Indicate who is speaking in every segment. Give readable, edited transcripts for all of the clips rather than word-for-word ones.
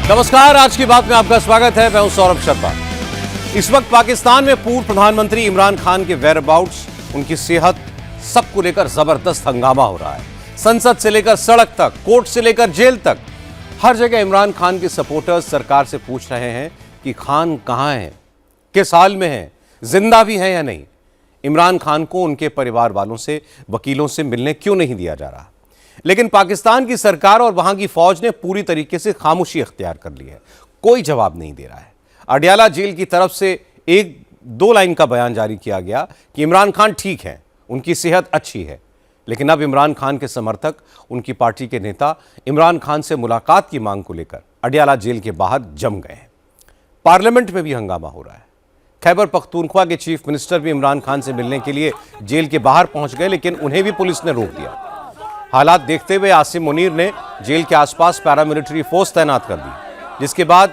Speaker 1: नमस्कार, आज की बात में आपका स्वागत है। मैं हूं सौरभ शर्मा। इस वक्त पाकिस्तान में पूर्व प्रधानमंत्री इमरान खान के वेयरअबाउट्स, उनकी सेहत, सबको लेकर जबरदस्त हंगामा हो रहा है। संसद से लेकर सड़क तक, कोर्ट से लेकर जेल तक, हर जगह इमरान खान के सपोर्टर्स सरकार से पूछ रहे हैं कि खान कहां हैं, किस हाल में हैं, जिंदा भी हैं या नहीं। इमरान खान को उनके परिवार वालों से, वकीलों से मिलने क्यों नहीं दिया जा रहा। लेकिन पाकिस्तान की सरकार और वहां की फौज ने पूरी तरीके से खामोशी इख्तियार कर ली है, कोई जवाब नहीं दे रहा है। अडयाला जेल की तरफ से एक दो लाइन का बयान जारी किया गया कि इमरान खान ठीक हैं, उनकी सेहत अच्छी है। लेकिन अब इमरान खान के समर्थक, उनकी पार्टी के नेता इमरान खान से मुलाकात की मांग को लेकर अडयाला जेल के बाहर जम गए हैं। पार्लियामेंट में भी हंगामा हो रहा है। खैबर पख्तूनख्वा के चीफ मिनिस्टर भी इमरान खान से मिलने के लिए जेल के बाहर पहुंच गए, लेकिन उन्हें भी पुलिस ने रोक दिया। हालात देखते हुए आसिम मुनीर ने जेल के आसपास पैरामिलिट्री फोर्स तैनात कर दी, जिसके बाद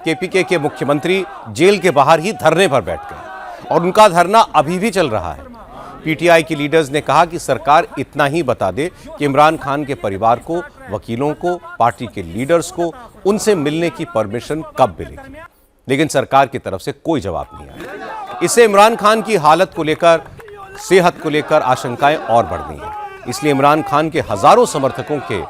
Speaker 1: केपीके के मुख्यमंत्री जेल के बाहर ही धरने पर बैठ गए और उनका धरना अभी भी चल रहा है। पीटीआई की लीडर्स ने कहा कि सरकार इतना ही बता दे कि इमरान खान के परिवार को, वकीलों को, पार्टी के लीडर्स को उनसे मिलने की परमिशन कब मिलेगी। लेकिन सरकार की तरफ से कोई जवाब नहीं आया। इससे इमरान खान की हालत को लेकर, सेहत को लेकर आशंकाएं और बढ़ गई हैं। इसलिए इमरान खान के हजारों समर्थकों के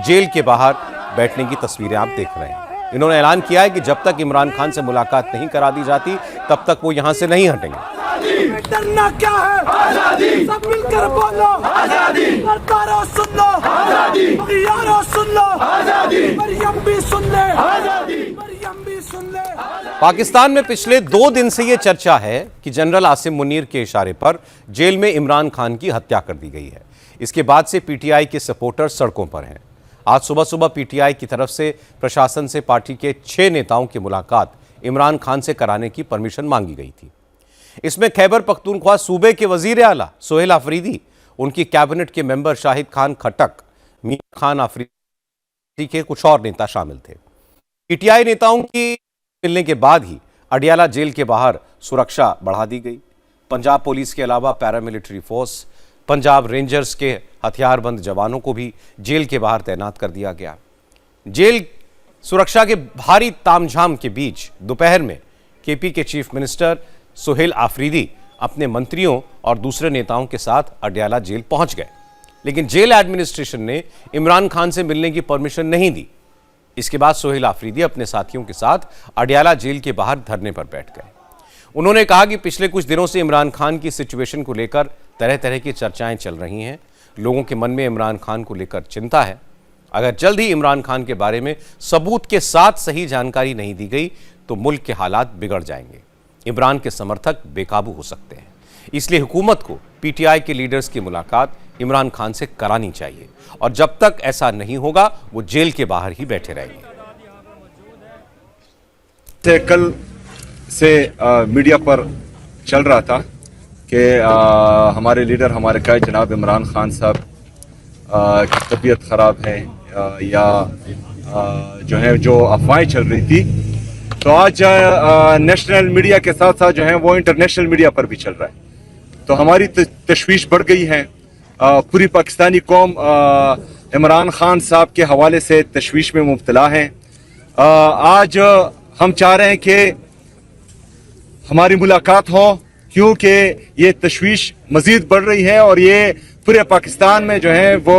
Speaker 1: जेल के बाहर बैठने की तस्वीरें आप देख रहे हैं। इन्होंने ऐलान किया है कि जब तक इमरान खान से मुलाकात नहीं करा दी जाती, तब तक वो यहां से नहीं हटेंगे।
Speaker 2: डरना क्या है? आजादी। सब मिलकर बोलो आजादी। सरकारों सुन लो आजादी। यारों सुन लो आजादी। मरियम भी सुन ले आजादी। मरियम भी सुन ले।
Speaker 1: पाकिस्तान में पिछले 2 दिन से यह चर्चा है कि जनरल आसिम मुनीर के इशारे पर जेल में इमरान खान की हत्या कर दी गई है। इसके बाद से पीटीआई के सपोर्टर सड़कों पर हैं। आज सुबह सुबह पीटीआई की तरफ से प्रशासन से पार्टी के 6 नेताओं की मुलाकात इमरान खान से कराने की परमिशन मांगी गई थी। इसमें खैबर पख्तूनख्वा सूबे के वजीर आला सोहेल आफरीदी, उनकी कैबिनेट के मेंबर शाहिद खान खट्टक, मियां खान आफरीदी के कुछ और नेता शामिल थे। पीटीआई नेताओं की मिलने के बाद ही अडयाला जेल के बाहर सुरक्षा बढ़ा दी गई। पंजाब पुलिस के अलावा पैरामिलिट्री फोर्स, पंजाब रेंजर्स के हथियारबंद जवानों को भी जेल के बाहर तैनात कर दिया गया। जेल सुरक्षा के भारी तामझाम के बीच दोपहर में केपी के चीफ मिनिस्टर सोहेल आफरीदी अपने मंत्रियों और दूसरे नेताओं के साथ अडयाला जेल पहुंच गए। लेकिन जेल एडमिनिस्ट्रेशन ने इमरान खान से मिलने की परमिशन नहीं दी। इसके बाद सोहेल आफरीदी अपने साथियों के साथ अडयाला जेल के बाहर धरने पर बैठ गए। उन्होंने कहा कि पिछले कुछ दिनों से इमरान खान की सिचुएशन को लेकर तरह तरह की चर्चाएं चल रही हैं। लोगों के मन में इमरान खान को लेकर चिंता है। अगर जल्द ही इमरान खान के बारे में सबूत के साथ सही जानकारी नहीं दी गई तो मुल्क के हालात बिगड़ जाएंगे। इमरान के समर्थक बेकाबू हो सकते हैं। इसलिए हुकूमत को पीटीआई के लीडर्स की मुलाकात इमरान खान से करानी चाहिए और जब तक ऐसा नहीं होगा वो जेल के बाहर ही बैठे रहेंगे।
Speaker 3: कल से मीडिया पर चल रहा था कि हमारे लीडर, हमारे कायद जनाब इमरान खान साहब की तबीयत खराब है या जो है जो अफवाहें चल रही थी, तो आज नेशनल मीडिया के साथ साथ जो है वो इंटरनेशनल मीडिया पर भी चल रहा है। तो हमारी तशवीश बढ़ गई है। पूरी पाकिस्तानी कौम इमरान खान साहब के हवाले से तशवीश में मुब्तला है। आज हम चाह रहे हैं कि हमारी मुलाकात हो, क्योंकि ये तशवीश मजीद बढ़ रही है और ये पूरे पाकिस्तान में जो है वो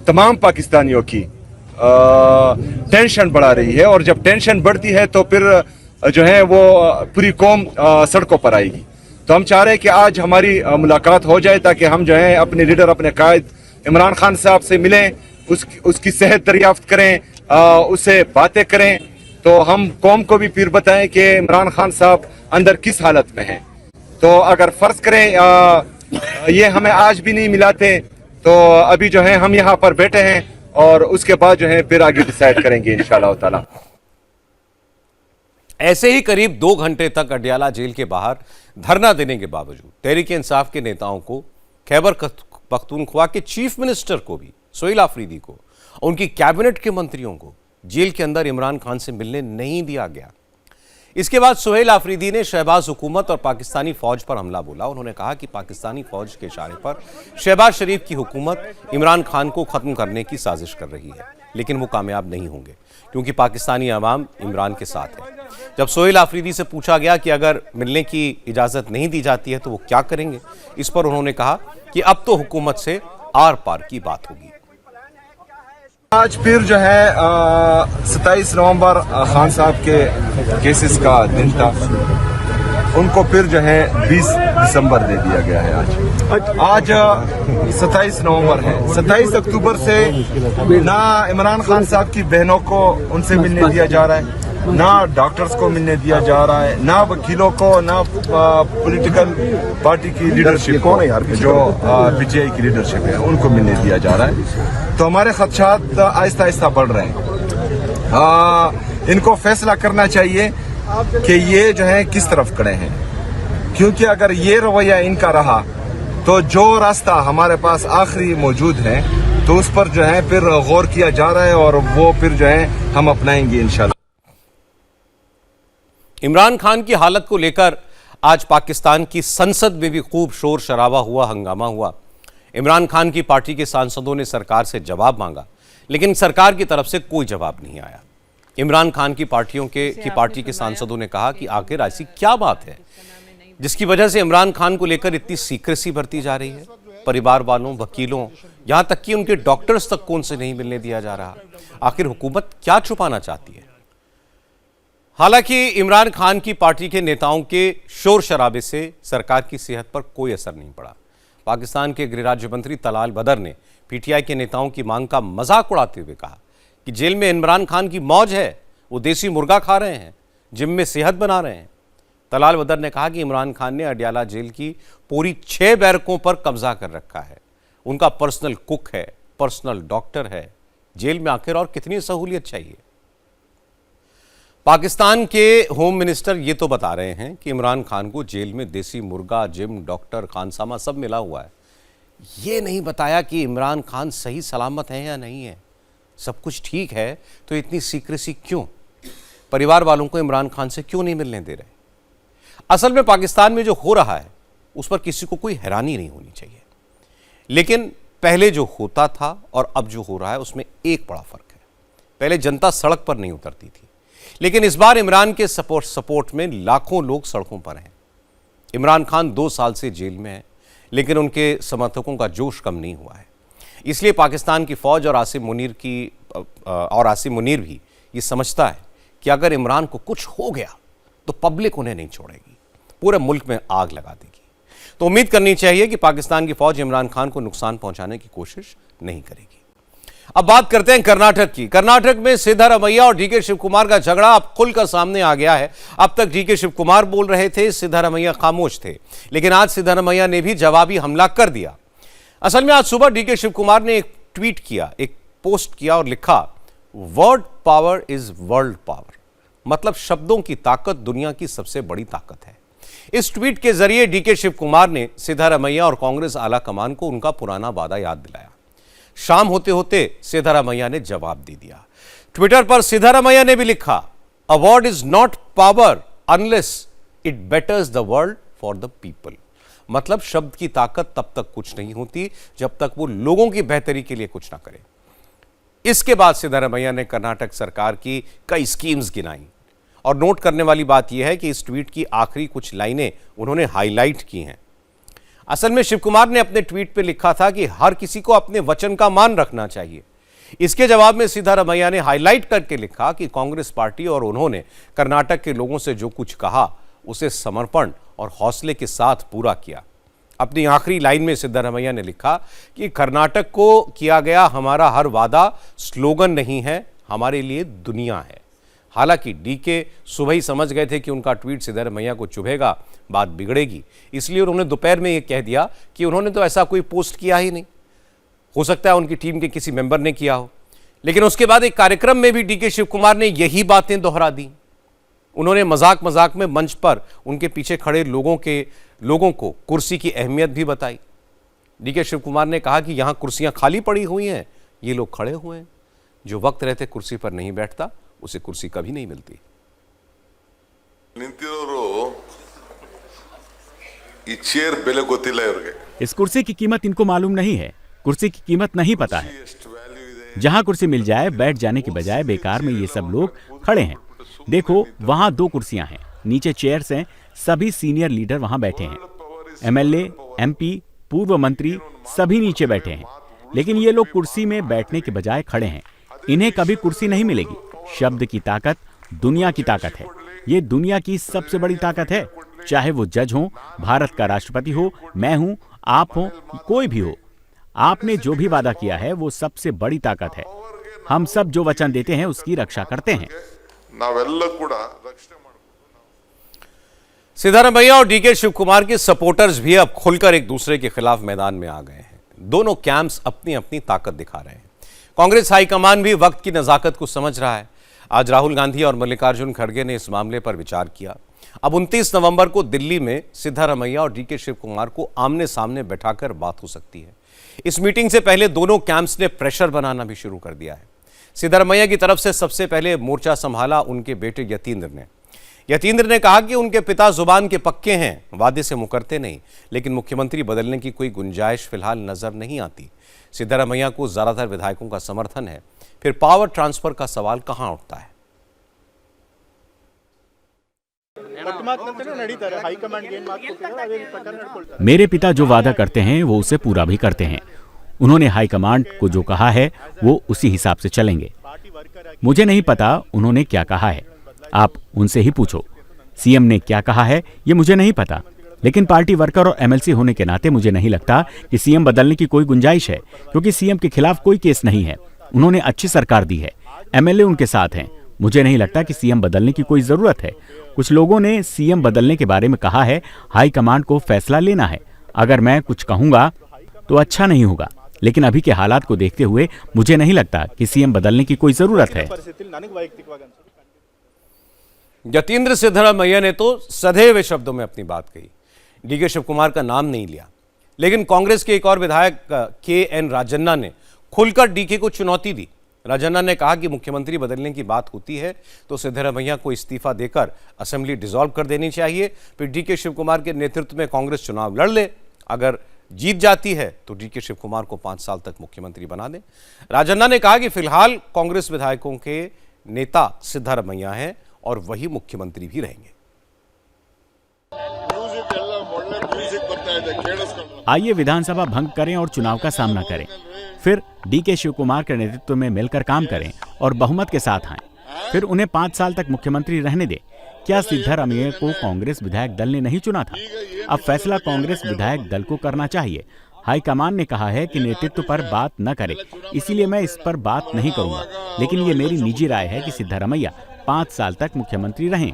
Speaker 3: तमाम पाकिस्तानियों की टेंशन बढ़ा रही है। और जब टेंशन बढ़ती है तो फिर जो है वो पूरी कौम सड़कों पर आएगी। तो हम चाह रहे हैं कि आज हमारी मुलाकात हो जाए ताकि हम जो है अपने लीडर, अपने कायद इमरान खान साहब से मिलें, उसकी सेहत दरियाफ्त करें, उससे बातें करें, तो हम कौम को भी फिर बताएं कि इमरान खान साहब अंदर किस हालत में हैं। तो अगर फर्ज करें ये हमें आज भी नहीं मिलाते तो अभी जो है हम यहाँ पर बैठे हैं और उसके बाद जो है फिर आगे डिसाइड करेंगे इंशाअल्लाह ताला।
Speaker 1: ऐसे ही करीब 2 घंटे तक अडयाला जेल के बाहर धरना देने के बावजूद तहरीक इंसाफ के नेताओं को, खैबर पख्तूनख्वा के चीफ मिनिस्टर को भी, सोहेल आफरीदी को, उनकी कैबिनेट के मंत्रियों को जेल के अंदर इमरान खान से मिलने नहीं दिया गया। इसके बाद सोहेल आफरीदी ने शहबाज हुकूमत और पाकिस्तानी फौज पर हमला बोला। उन्होंने कहा कि पाकिस्तानी फौज के इशारे पर शहबाज शरीफ की हुकूमत इमरान खान को खत्म करने की साजिश कर रही है। लेकिन वो कामयाब नहीं होंगे क्योंकि पाकिस्तानी अवाम इमरान के साथ है। जब सोहेल आफरीदी से पूछा गया कि अगर मिलने की इजाज़त नहीं दी जाती है तो वो क्या करेंगे, इस पर उन्होंने कहा कि अब तो हुकूमत से आर पार की बात होगी।
Speaker 3: आज फिर जो है 27 नवंबर खान साहब के केसेस का दिन था, उनको फिर जो है 20 दिसंबर दे दिया गया है। आज 27 नवंबर है। 27 अक्टूबर से ना इमरान खान साहब की बहनों को उनसे मिलने दिया जा रहा है, ना डॉक्टर्स को मिलने दिया जा रहा है, ना वकीलों को, ना पॉलिटिकल पार्टी की लीडरशिप को, जो पीटीआई की लीडरशिप है उनको मिलने दिया जा रहा है। तो हमारे खदशात आहिस्ता आहिस्ता बढ़ रहे हैं। इनको फैसला करना चाहिए कि ये जो है किस तरफ खड़े हैं, क्योंकि अगर ये रवैया इनका रहा तो जो रास्ता हमारे पास आखिरी मौजूद है तो उस पर जो है फिर गौर किया जा रहा है और वो फिर जो है हम अपनाएंगे इंशाल्लाह।
Speaker 1: इमरान खान की हालत को लेकर आज पाकिस्तान की संसद में भी खूब शोर शराबा हुआ, हंगामा हुआ। इमरान खान की पार्टी के सांसदों ने सरकार से जवाब मांगा, लेकिन सरकार की तरफ से कोई जवाब नहीं आया। इमरान खान की पार्टी के सांसदों ने कहा कि आखिर ऐसी क्या बात है जिसकी वजह से इमरान खान को लेकर इतनी सीक्रेसी बरती जा रही है। परिवार वालों, वकीलों, यहां तक कि उनके डॉक्टर्स तक को उनसे नहीं मिलने दिया जा रहा। आखिर हुकूमत क्या छुपाना चाहती है? हालांकि इमरान खान की पार्टी के नेताओं के शोर शराबे से सरकार की सेहत पर कोई असर नहीं पड़ा। पाकिस्तान के गृह राज्य मंत्री तलाल बदर ने पीटीआई के नेताओं की मांग का मजाक उड़ाते हुए कहा कि जेल में इमरान खान की मौज है, वो देसी मुर्गा खा रहे हैं, जिम में सेहत बना रहे हैं। तलाल बदर ने कहा कि इमरान खान ने अडयाला जेल की पूरी 6 बैरकों पर कब्जा कर रखा है। उनका पर्सनल कुक है, पर्सनल डॉक्टर है। जेल में आखिर और कितनी सहूलियत चाहिए? पाकिस्तान के होम मिनिस्टर ये तो बता रहे हैं कि इमरान खान को जेल में देसी मुर्गा, जिम, डॉक्टर, खानसामा सब मिला हुआ है। ये नहीं बताया कि इमरान खान सही सलामत है या नहीं है। सब कुछ ठीक है तो इतनी सीक्रेसी क्यों? परिवार वालों को इमरान खान से क्यों नहीं मिलने दे रहे? असल में पाकिस्तान में जो हो रहा है उस पर किसी को कोई हैरानी नहीं होनी चाहिए, लेकिन पहले जो होता था और अब जो हो रहा है उसमें एक बड़ा फर्क है। पहले जनता सड़क पर नहीं उतरती थी, लेकिन इस बार इमरान के सपोर्ट में लाखों लोग सड़कों पर हैं। इमरान खान 2 साल से जेल में है, लेकिन उनके समर्थकों का जोश कम नहीं हुआ है। इसलिए पाकिस्तान की फौज और आसिम मुनीर भी ये समझता है कि अगर इमरान को कुछ हो गया तो पब्लिक उन्हें नहीं छोड़ेगी, पूरे मुल्क में आग लगा देगी। तो उम्मीद करनी चाहिए कि पाकिस्तान की फौज इमरान खान को नुकसान पहुंचाने की कोशिश नहीं करेगी। अब बात करते हैं कर्नाटक की। कर्नाटक में सिद्धारमैया और डीके शिव कुमार का झगड़ा अब खुलकर सामने आ गया है। अब तक डीके शिव कुमार बोल रहे थे, सिद्धारमैया खामोश थे, लेकिन आज सिद्धारमैया ने भी जवाबी हमला कर दिया। असल में आज सुबह डीके शिव कुमार ने एक ट्वीट किया, एक पोस्ट किया और लिखा, word power is world power. मतलब शब्दों की ताकत दुनिया की सबसे बड़ी ताकत है। इस ट्वीट के जरिए डीके शिव कुमार ने सिद्धारमैया और कांग्रेस आला कमान को उनका पुराना वादा याद दिलाया। शाम होते होते सिद्धारमैया ने जवाब दे दिया। ट्विटर पर सिद्धारमैया ने भी लिखा, a word is not power unless it बेटर्स the world for the people. मतलब शब्द की ताकत तब तक कुछ नहीं होती जब तक वो लोगों की बेहतरी के लिए कुछ ना करे। इसके बाद सिद्धारमैया ने कर्नाटक सरकार की कई स्कीम्स गिनाई और नोट करने वाली बात यह है कि इस ट्वीट की आखिरी कुछ लाइनें उन्होंने हाईलाइट की हैं। असल में शिव कुमार ने अपने ट्वीट पे लिखा था कि हर किसी को अपने वचन का मान रखना चाहिए। इसके जवाब में सिद्धारमैया ने हाईलाइट करके लिखा कि कांग्रेस पार्टी और उन्होंने कर्नाटक के लोगों से जो कुछ कहा उसे समर्पण और हौसले के साथ पूरा किया। अपनी आखिरी लाइन में सिद्धारमैया ने लिखा कि कर्नाटक को किया गया हमारा हर वादा स्लोगन नहीं है, हमारे लिए दुनिया है। हालांकि डीके सुबह ही समझ गए थे कि उनका ट्वीट सिद्धारमैया को चुभेगा, बात बिगड़ेगी, इसलिए उन्होंने दोपहर में यह कह दिया कि उन्होंने तो ऐसा कोई पोस्ट किया ही नहीं, हो सकता है उनकी टीम के किसी मेंबर ने किया हो। लेकिन उसके बाद एक कार्यक्रम में भी डीके शिव कुमार ने यही बातें दोहरा दी। उन्होंने मजाक मजाक में मंच पर उनके पीछे खड़े लोगों को कुर्सी की अहमियत भी बताई। डीके शिव कुमार ने कहा कि यहां कुर्सियां खाली पड़ी हुई हैं, ये लोग खड़े हुए हैं। जो वक्त रहते कुर्सी पर नहीं बैठता उसे कुर्सी कभी नहीं मिलती।
Speaker 4: इस कुर्सी की कीमत इनको मालूम नहीं है, कुर्सी की कीमत नहीं पता है। जहां कुर्सी मिल जाए बैठ जाने के बजाय बेकार में ये सब लोग खड़े हैं। देखो वहां 2 कुर्सियां हैं, नीचे चेयर्स हैं, सभी सीनियर लीडर वहां बैठे हैं। एमएलए, एमपी, पूर्व मंत्री सभी नीचे बैठे हैं, लेकिन ये लोग कुर्सी में बैठने के बजाय खड़े हैं। इन्हें कभी कुर्सी नहीं मिलेगी। शब्द की ताकत दुनिया की ताकत है। ये दुनिया की सबसे बड़ी ताकत है। चाहे वो जज हो, भारत का राष्ट्रपति हो, मैं हूं, आप हो, कोई भी हो। आपने जो भी वादा किया है वो सबसे बड़ी ताकत है। हम सब जो वचन देते हैं उसकी रक्षा करते हैं।
Speaker 1: सिद्धारमैया और डीके शिव कुमार के सपोर्टर्स भी अब खुलकर एक दूसरे के खिलाफ मैदान में आ गए हैं। दोनों कैंप्स अपनी अपनी ताकत दिखा रहे हैं। कांग्रेस हाईकमान भी वक्त की नजाकत को समझ रहा है। आज राहुल गांधी और मल्लिकार्जुन खड़गे ने इस मामले पर विचार किया। अब 29 नवंबर को दिल्ली में सिद्धारमैया और डीके शिव कुमार को आमने सामने बैठाकर बात हो सकती है। इस मीटिंग से पहले दोनों कैंप्स ने प्रेशर बनाना भी शुरू कर दिया है। सिद्धारमैया की तरफ से सबसे पहले मोर्चा संभाला उनके बेटे यतीन्द्र ने। यतीन्द्र ने कहा कि उनके पिता जुबान के पक्के हैं, वादे से मुकरते नहीं, लेकिन मुख्यमंत्री बदलने की कोई गुंजाइश फिलहाल नजर नहीं आती। सिद्धारमैया को ज्यादातर विधायकों का समर्थन है, फिर पावर ट्रांसफर का सवाल कहां उठता है?
Speaker 4: मेरे पिता जो वादा करते हैं वो उसे पूरा भी करते हैं। उन्होंने हाईकमांड को जो कहा है वो उसी हिसाब से चलेंगे। मुझे नहीं पता उन्होंने क्या कहा है, आप उनसे ही पूछो। सीएम ने क्या कहा है ये मुझे नहीं पता, लेकिन पार्टी वर्कर और एमएलसी होने के नाते मुझे नहीं लगता कि सीएम बदलने की कोई गुंजाइश है, क्योंकि सीएम के खिलाफ कोई केस नहीं है। उन्होंने अच्छी सरकार दी है, एमएलए उनके साथ हैं। मुझे नहीं लगता कि सीएम बदलने की कोई जरूरत है। कुछ लोगों ने सीएम बदलने के बारे में कहा है, हाईकमांड को फैसला लेना है। अगर मैं कुछ कहूंगा तो अच्छा नहीं होगा, लेकिन अभी के हालात को देखते हुए मुझे नहीं लगता कि सीएम बदलने की कोई जरूरत है।
Speaker 1: यतीन्द्र सिद्धारमैया ने तो सधे शब्दों में अपनी बात कही, डीके शिव कुमार का नाम नहीं लिया। लेकिन कांग्रेस के एक और विधायक के.एन. राजन्ना ने खुलकर डीके को चुनौती दी। राजन्ना ने कहा कि मुख्यमंत्री बदलने की बात होती है तो सिद्धारमैया को इस्तीफा देकर असेंबली डिसॉल्व कर देनी चाहिए, फिर डीके शिव कुमार के नेतृत्व में कांग्रेस चुनाव लड़ ले। अगर जीत जाती है तो डीके शिव कुमार को 5 साल तक मुख्यमंत्री बना दे। राजन्ना ने कहा कि फिलहाल कांग्रेस विधायकों के नेता सिद्धारमैया हैं और वही मुख्यमंत्री भी रहेंगे।
Speaker 4: आइए विधानसभा भंग करें और चुनाव का सामना करें, फिर डीके शिव कुमार के नेतृत्व में मिलकर काम करें और बहुमत के साथ आएं। फिर उन्हें 5 साल तक मुख्यमंत्री रहने दें। क्या सिद्धारमैया को कांग्रेस विधायक दल ने नहीं चुना था? अब फैसला कांग्रेस विधायक दल को करना चाहिए। हाईकमान ने कहा है कि नेतृत्व पर बात न करे, इसीलिए मैं इस पर बात नहीं करूंगा। लेकिन ये मेरी निजी राय है कि सिद्धारमैया 5 साल तक मुख्यमंत्री रहें।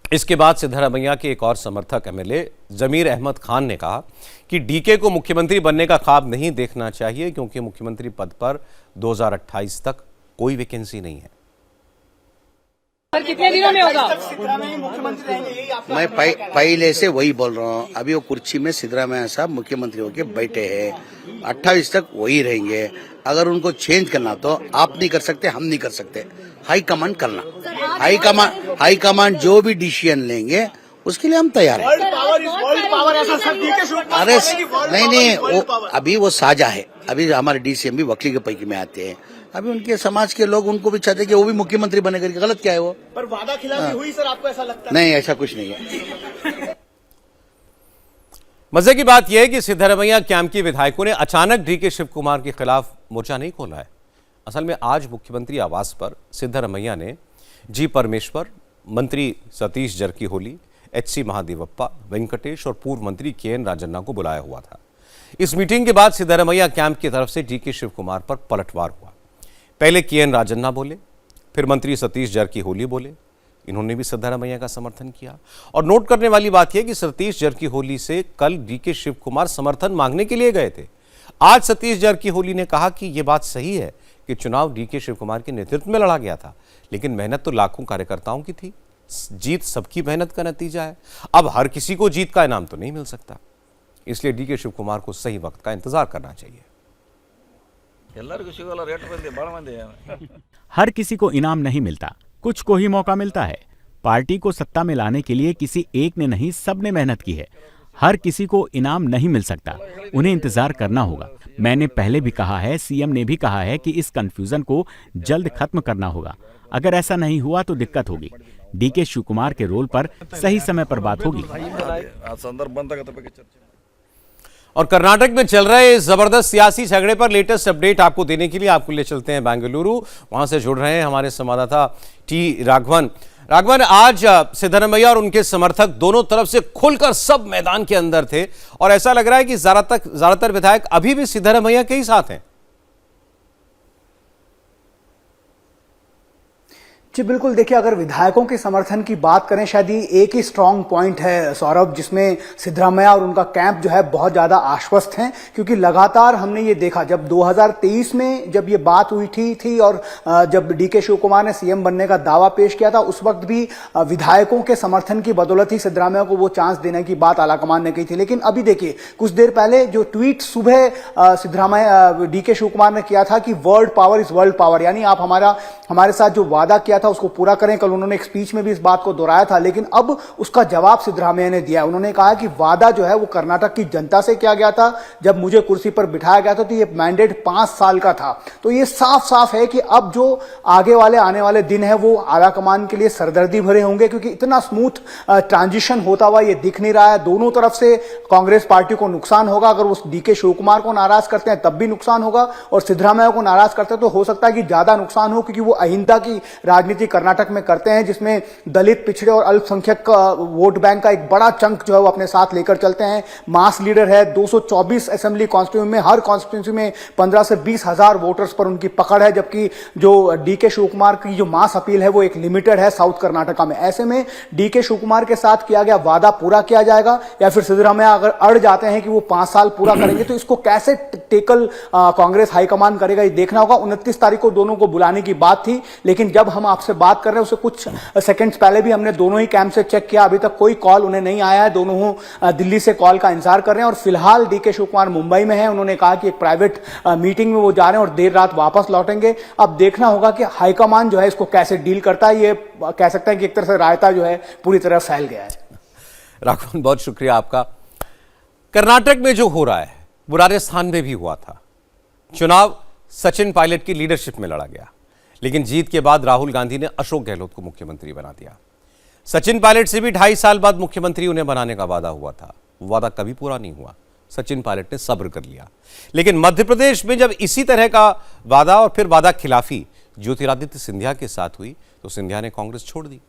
Speaker 1: इसके बाद सिद्धारमैया के एक और समर्थक एमएलए जमीर अहमद खान ने कहा कि डीके को मुख्यमंत्री बनने का ख्वाब नहीं देखना चाहिए, क्योंकि मुख्यमंत्री पद पर 2028 तक कोई वैकेंसी नहीं है।
Speaker 5: कितने दिनों में होगा?
Speaker 6: मैं पहले से वही बोल रहा हूँ। अभी वो कुर्सी में सिद्धरामैया साहब मुख्यमंत्री होके बैठे हैं, 28 तक वही रहेंगे। अगर उनको चेंज करना तो आप नहीं कर सकते, हम नहीं कर सकते, हाईकमांड करना। हाईकमांड जो भी डिसीजन लेंगे उसके लिए हम तैयार हैं। अरे नहीं, वो अभी वो साझा है। अभी हमारे डीसीएम भी वकील के पैकी में आते हैं। अभी उनके समाज के लोग उनको भी चाहते हैं कि वो भी मुख्यमंत्री बने करके। गलत क्या है वो?
Speaker 2: पर वादा खिलाफी हुई सर, आपको ऐसा लगता है?
Speaker 6: नहीं, ऐसा कुछ नहीं है।
Speaker 1: मजे की बात यह है कि सिद्धारमैया कैंप के विधायकों ने अचानक डीके शिव कुमार के खिलाफ मोर्चा नहीं खोला है। असल में आज मुख्यमंत्री आवास पर सिद्धारमैया ने जी परमेश्वर, मंत्री सतीश जरकीहोली, एचसी महादेवप्पा, वेंकटेश और पूर्व मंत्री के.एन. राजन्ना को बुलाया हुआ था। इस मीटिंग के बाद सिद्धारमैया कैंप की तरफ से डीके शिव कुमार पर पलटवार हुआ। पहले के.एन. राजन्ना बोले, फिर मंत्री सतीश जरकीहोली बोले। इन्होंने भी सिद्धारमैया का समर्थन किया। और नोट करने वाली बात यह कि सतीश जरकीहोली से कल डीके शिव कुमार समर्थन मांगने के लिए गए थे। आज सतीश जरकीहोली ने कहा कि यह बात सही है कि चुनाव डीके शिव कुमार के नेतृत्व में लड़ा गया था, लेकिन मेहनत तो लाखों कार्यकर्ताओं की थी। जीत सबकी मेहनत का नतीजा है। अब हर किसी को जीत का इनाम तो नहीं मिल सकता, इसलिए डीके शिव कुमार को सही वक्त का इंतजार करना चाहिए।
Speaker 4: हर किसी को इनाम नहीं मिलता, कुछ को ही मौका मिलता है। पार्टी को सत्ता में लाने के लिए किसी एक ने नहीं, सबने मेहनत की है। हर किसी को इनाम नहीं मिल सकता, उन्हें इंतजार करना होगा। मैंने पहले भी कहा है, सीएम ने भी कहा है कि इस कंफ्यूजन को जल्द खत्म करना होगा। अगर ऐसा नहीं हुआ तो दिक्कत होगी। डीके शिवकुमार के रोल पर सही समय पर बात होगी।
Speaker 1: और कर्नाटक में चल रहे जबरदस्त सियासी झगड़े पर लेटेस्ट अपडेट आपको देने के लिए आपको ले चलते हैं बेंगलुरु। वहां से जुड़ रहे हैं हमारे संवाददाता टी राघवन। राघवन, आज सिद्धरमैया और उनके समर्थक दोनों तरफ से खुलकर सब मैदान के अंदर थे और ऐसा लग रहा है कि ज्यादातर विधायक अभी भी सिद्धरमैया के ही साथ हैं।
Speaker 5: जी बिल्कुल, देखिए अगर विधायकों के समर्थन की बात करें, शायद ये एक ही स्ट्रांग पॉइंट है सौरभ, जिसमें सिद्धरमैया और उनका कैंप जो है बहुत ज्यादा आश्वस्त हैं, क्योंकि लगातार हमने ये देखा जब 2023 में जब ये बात हुई थी और जब डीके शिवकुमार ने सीएम बनने का दावा पेश किया था, उस वक्त भी विधायकों के समर्थन की बदौलत ही सिद्धरमैया को वो चांस देने की बात आलाकमान ने कही थी। लेकिन अभी देखिए कुछ देर पहले जो ट्वीट सुबह सिद्धरमैया डीके शिवकुमार ने किया था कि world power is world power, यानी आप हमारे साथ जो वादा किया था उसको पूरा करें। कल उन्होंने एक स्पीच में भी इस बात को दोहराया था, लेकिन अब उसका जवाब सिद्धरमैया ने दिया। उन्होंने कहा कि वादा जो है वो कर्नाटक की जनता से किया गया था, जब मुझे कुर्सी पर बिठाया गया था तो ये मैंडेट 5 साल का था। तो ये साफ साफ है कि अब जो आने वाले दिन है वो आलाकमान के लिए सरदर्दी भरे होंगे, क्योंकि इतना स्मूथ ट्रांजिशन होता हुआ ये दिख नहीं रहा है। दोनों तरफ से कांग्रेस पार्टी को नुकसान होगा। अगर वो डीके शिवकुमार को नाराज करते हैं तब भी नुकसान होगा, और सिद्धरमैया को नाराज करते हैं तो हो सकता है कि ज्यादा नुकसान हो, क्योंकि वो अहिंसा की राजनीति कर्नाटक में करते हैं, जिसमें दलित, पिछड़े और अल्पसंख्यक वोट बैंक का एक बड़ा चंक जो है वो अपने साथ लेकर चलते हैं। मास लीडर है, 224 असेंबली कॉन्स्टिट्यूएंसी में, हर कॉन्स्टिट्यूएंसी में 15 से 20 हजार वोटर्स पर उनकी पकड़ है, जबकि जो डीके शिवकुमार की जो मास अपील है वो एक लिमिटेड है साउथ कर्नाटका में। ऐसे में डीके शिवकुमार के साथ किया गया वादा पूरा किया जाएगा या फिर सिद्धरमैया अगर अड़ जाते हैं कि वो 5 साल पूरा करेंगे तो इसको कैसे टेकल कांग्रेस हाईकमान करेगा ये देखना होगा। 29 तारीख को दोनों को बुलाने की बात थी, लेकिन जब हम आपसे बात कर रहे हैं उससे कुछ सेकंड्स पहले भी हमने दोनों ही कैंप से चेक किया, अभी तक कोई कॉल उन्हें नहीं आया है। दोनों दिल्ली से कॉल का इंतजार कर रहे हैं और फिलहाल डीके शिवकुमार मुंबई में है। उन्होंने कहा कि एक प्राइवेट मीटिंग में वो जा रहे हैं और देर रात वापस लौटेंगे। अब देखना होगा कि हाईकमान जो है इसको कैसे डील करता है। ये कह सकते हैं कि एक तरह से रायता जो है पूरी तरह फैल गया है।
Speaker 1: राघवन, बहुत शुक्रिया आपका। कर्नाटक में जो हो रहा है वो राजस्थान में भी हुआ था। चुनाव सचिन पायलट की लीडरशिप में लड़ा गया, लेकिन जीत के बाद राहुल गांधी ने अशोक गहलोत को मुख्यमंत्री बना दिया। सचिन पायलट से भी 2.5 साल बाद मुख्यमंत्री उन्हें बनाने का वादा हुआ था, वो वादा कभी पूरा नहीं हुआ। सचिन पायलट ने सब्र कर लिया। लेकिन मध्य प्रदेश में जब इसी तरह का वादा और फिर वादा खिलाफी ज्योतिरादित्य सिंधिया के साथ हुई तो सिंधिया ने कांग्रेस छोड़ दी।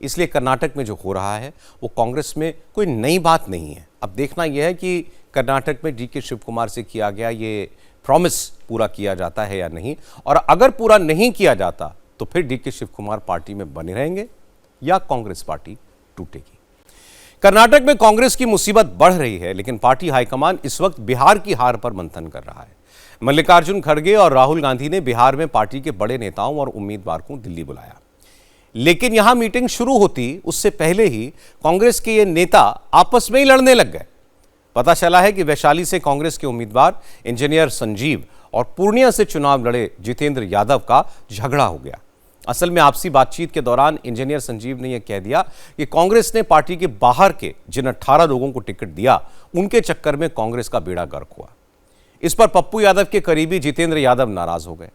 Speaker 1: इसलिए कर्नाटक में जो हो रहा है वो कांग्रेस में कोई नई बात नहीं है। अब देखना यह है कि कर्नाटक में डीके शिवकुमार से किया गया ये प्रॉमिस पूरा किया जाता है या नहीं, और अगर पूरा नहीं किया जाता तो फिर डीके शिवकुमार पार्टी में बने रहेंगे या कांग्रेस पार्टी टूटेगी। कर्नाटक में कांग्रेस की मुसीबत बढ़ रही है, लेकिन पार्टी हाईकमान इस वक्त बिहार की हार पर मंथन कर रहा है। मल्लिकार्जुन खड़गे और राहुल गांधी ने बिहार में पार्टी के बड़े नेताओं और उम्मीदवार को दिल्ली बुलाया, लेकिन यहां मीटिंग शुरू होती उससे पहले ही कांग्रेस के ये नेता आपस में ही लड़ने लग गए। पता चला है कि वैशाली से कांग्रेस के उम्मीदवार इंजीनियर संजीव और पूर्णिया से चुनाव लड़े जितेंद्र यादव का झगड़ा हो गया। असल में आपसी बातचीत के दौरान इंजीनियर संजीव ने यह कह दिया कि कांग्रेस ने पार्टी के बाहर के जिन 18 लोगों को टिकट दिया उनके चक्कर में कांग्रेस का बेड़ा गर्क हुआ। इस पर पप्पू यादव के करीबी जितेंद्र यादव नाराज हो गए।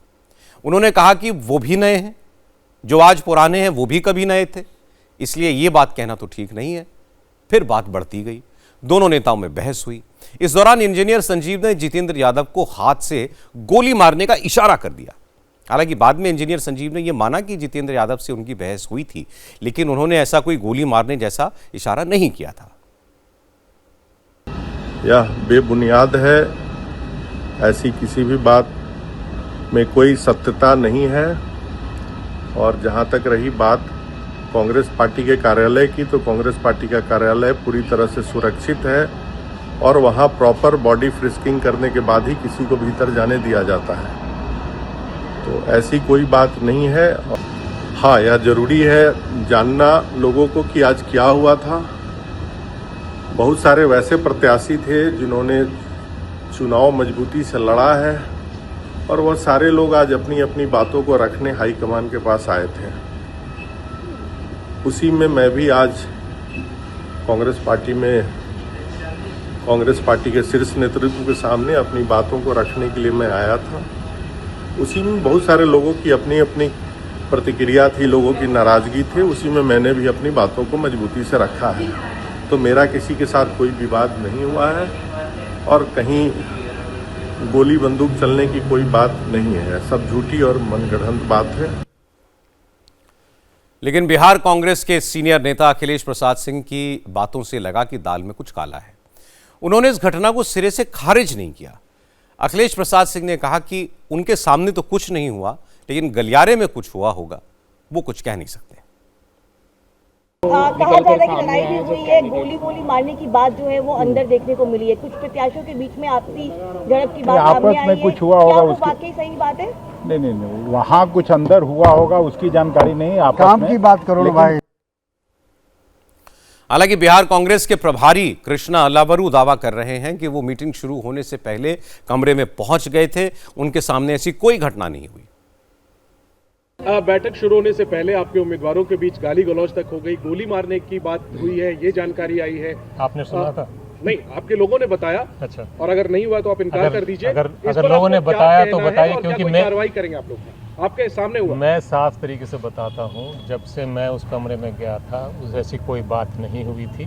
Speaker 1: उन्होंने कहा कि वो भी नए हैं, जो आज पुराने हैं वो भी कभी नए थे, इसलिए ये बात कहना तो ठीक नहीं है। फिर बात बढ़ती गई, दोनों नेताओं में बहस हुई। इस दौरान इंजीनियर संजीव ने जितेंद्र यादव को हाथ से गोली मारने का इशारा कर दिया। हालांकि बाद में इंजीनियर संजीव ने यह माना कि जितेंद्र यादव से उनकी बहस हुई थी, लेकिन उन्होंने ऐसा कोई गोली मारने जैसा इशारा नहीं किया था।
Speaker 7: यह बेबुनियाद है, ऐसी किसी भी बात में कोई सत्यता नहीं है। और जहां तक रही बात कांग्रेस पार्टी के कार्यालय की, तो कांग्रेस पार्टी का कार्यालय पूरी तरह से सुरक्षित है और वहां प्रॉपर बॉडी फ्रिस्किंग करने के बाद ही किसी को भीतर जाने दिया जाता है। तो ऐसी कोई बात नहीं है। हाँ, यह जरूरी है जानना लोगों को कि आज क्या हुआ था। बहुत सारे वैसे प्रत्याशी थे जिन्होंने चुनाव मजबूती से लड़ा है और वह सारे लोग आज अपनी अपनी बातों को रखने हाईकमान के पास आए थे। उसी में मैं भी आज कांग्रेस पार्टी में कांग्रेस पार्टी के शीर्ष नेतृत्व के सामने अपनी बातों को रखने के लिए मैं आया था। उसी में बहुत सारे लोगों की अपनी अपनी प्रतिक्रिया थी, लोगों की नाराजगी थी, उसी में मैंने भी अपनी बातों को मजबूती से रखा है। तो मेरा किसी के साथ कोई विवाद नहीं हुआ है और कहीं गोली बंदूक चलने की कोई बात नहीं है, सब झूठी और मनगढ़ंत बात है।
Speaker 1: लेकिन बिहार कांग्रेस के सीनियर नेता अखिलेश प्रसाद सिंह की बातों से लगा कि दाल में कुछ काला है। उन्होंने इस घटना को सिरे से खारिज नहीं किया। अखिलेश प्रसाद सिंह ने कहा कि उनके सामने तो कुछ नहीं हुआ, लेकिन गलियारे में कुछ हुआ होगा, वो कुछ कह नहीं सकते।
Speaker 8: कहा जा रहा है कि लड़ाई भी हुई है, गोली मारने की बात जो है वो अंदर देखने को मिली है। कुछ प्रत्याशियों के बीच में आपसी झड़प की बात सामने आई है। कुछ हुआ होगा, क्या वो वाकई सही बात है?
Speaker 9: नहीं, वहाँ कुछ अंदर हुआ होगा, उसकी जानकारी नहीं। आप काम की बात करो भाई।
Speaker 1: हालांकि बिहार कांग्रेस के प्रभारी कृष्णा अल्लावरू दावा कर रहे हैं कि वो मीटिंग शुरू होने से पहले कमरे में पहुंच गए थे, उनके सामने ऐसी कोई घटना नहीं हुई।
Speaker 10: बैठक शुरू होने से पहले आपके उम्मीदवारों के बीच गाली गलौज तक हो गई, गोली मारने की बात हुई है, ये जानकारी आई है।
Speaker 11: आपने सुना था?
Speaker 10: नहीं, आपके लोगों ने बताया।
Speaker 11: अच्छा,
Speaker 10: और अगर नहीं हुआ तो आप इनकार कर दीजिए।
Speaker 11: अगर लोगों ने बताया तो बताइए, क्योंकि मैं
Speaker 10: कार्रवाई करेंगे आप लोग आपके सामने हुआ।
Speaker 11: मैं साफ तरीके से बताता हूँ, जब से मैं उस कमरे में गया था ऐसी कोई बात नहीं हुई थी।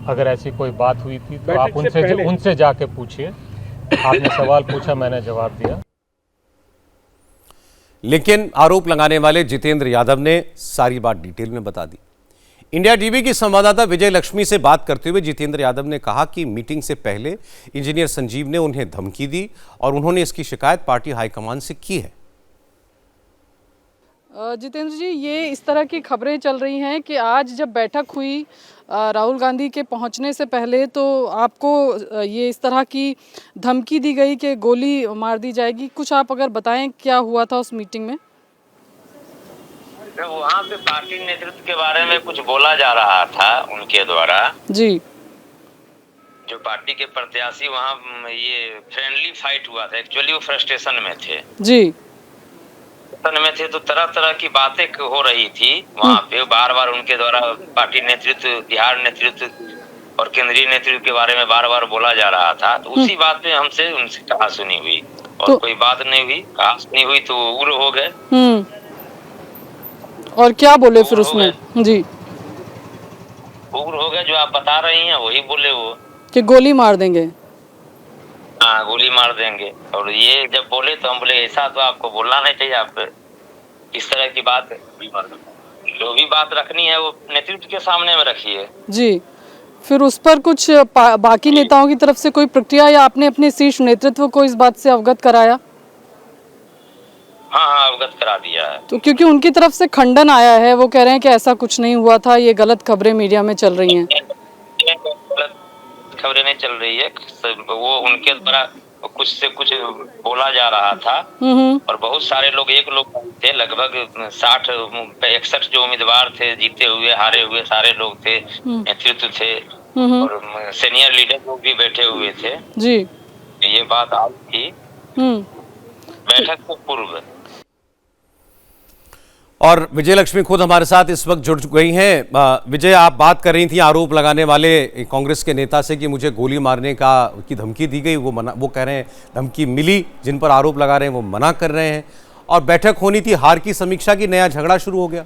Speaker 11: अगर ऐसी कोई बात हुई थी तो आप उनसे जाके पूछिए। आपने सवाल पूछा, मैंने जवाब दिया।
Speaker 1: लेकिन आरोप लगाने वाले जितेंद्र यादव ने सारी बात डिटेल में बता दी। इंडिया टीवी की संवाददाता विजय लक्ष्मी से बात करते हुए जितेंद्र यादव ने कहा कि मीटिंग से पहले इंजीनियर संजीव ने उन्हें धमकी दी और उन्होंने इसकी शिकायत पार्टी हाईकमान से की है।
Speaker 12: जितेंद्र जी, ये इस तरह की खबरें चल रही हैं कि आज जब बैठक हुई राहुल गांधी के पहुंचने से पहले, तो आपको ये इस तरह की धमकी दी गई कि गोली मार दी जाएगी। कुछ आप अगर बताएं क्या हुआ था उस मीटिंग में?
Speaker 13: वहाँ पे पार्टी नेतृत्व के बारे में कुछ बोला जा रहा था उनके द्वारा
Speaker 12: जी।
Speaker 13: जो पार्टी के प्रत्याशी, वहाँ ये फ्रेंडली फाइट हुआ था। एक्चुअली वो फ्रस्ट्रेशन में थे
Speaker 12: जी,
Speaker 13: में थे, तो तरह तरह की बातें हो रही थी वहाँ पे। बार बार उनके द्वारा पार्टी नेतृत्व, बिहार नेतृत्व और केंद्रीय नेतृत्व के बारे में बार बार बोला जा रहा था। तो उसी बात पे हमसे उनसे कहा सुनी हुई और तो कोई बात नहीं हुई, कहा सुनी हुई तो उग्र हो गए।
Speaker 12: और क्या बोले फिर उसमें? जी,
Speaker 13: उग्र हो गए, जो आप बता रही हैं वही बोले वो,
Speaker 12: कि गोली मार देंगे।
Speaker 13: हाँ, गोली मार देंगे। और ये जब बोले तो हम बोले ऐसा तो आपको बोलना नहीं चाहिए, आप इस तरह की बात जो भी बात रखनी है वो नेतृत्व के सामने में रखिए।
Speaker 12: जी, फिर उस पर कुछ बाकी नेताओं की तरफ से कोई प्रक्रिया या आपने अपने शीर्ष नेतृत्व को इस बात से अवगत कराया?
Speaker 13: हाँ, अवगत करा दिया है।
Speaker 12: तो क्योंकि उनकी तरफ से खंडन आया है, वो कह रहे हैं कि ऐसा कुछ नहीं हुआ था, ये गलत खबरें मीडिया में चल रही हैं।
Speaker 13: खबरें नहीं चल रही है, वो उनके द्वारा कुछ से कुछ बोला जा रहा था। और बहुत सारे लोग, एक लोग थे, लगभग 60-61 जो उम्मीदवार थे, जीते हुए हारे हुए सारे लोग थे, नेतृत्व थे और सीनियर लीडर लोग भी बैठे हुए थे
Speaker 12: जी।
Speaker 13: ये बात आई थी बैठक से पूर्व।
Speaker 1: और विजय लक्ष्मी खुद हमारे साथ इस वक्त जुड़ गई हैं। विजय, आप बात कर रही थी आरोप लगाने वाले कांग्रेस के नेता से कि मुझे गोली मारने की धमकी दी गई। वो कह रहे हैं धमकी मिली, जिन पर आरोप लगा रहे हैं वो मना कर रहे हैं। और बैठक होनी थी, हार की समीक्षा की, नया झगड़ा शुरू हो गया।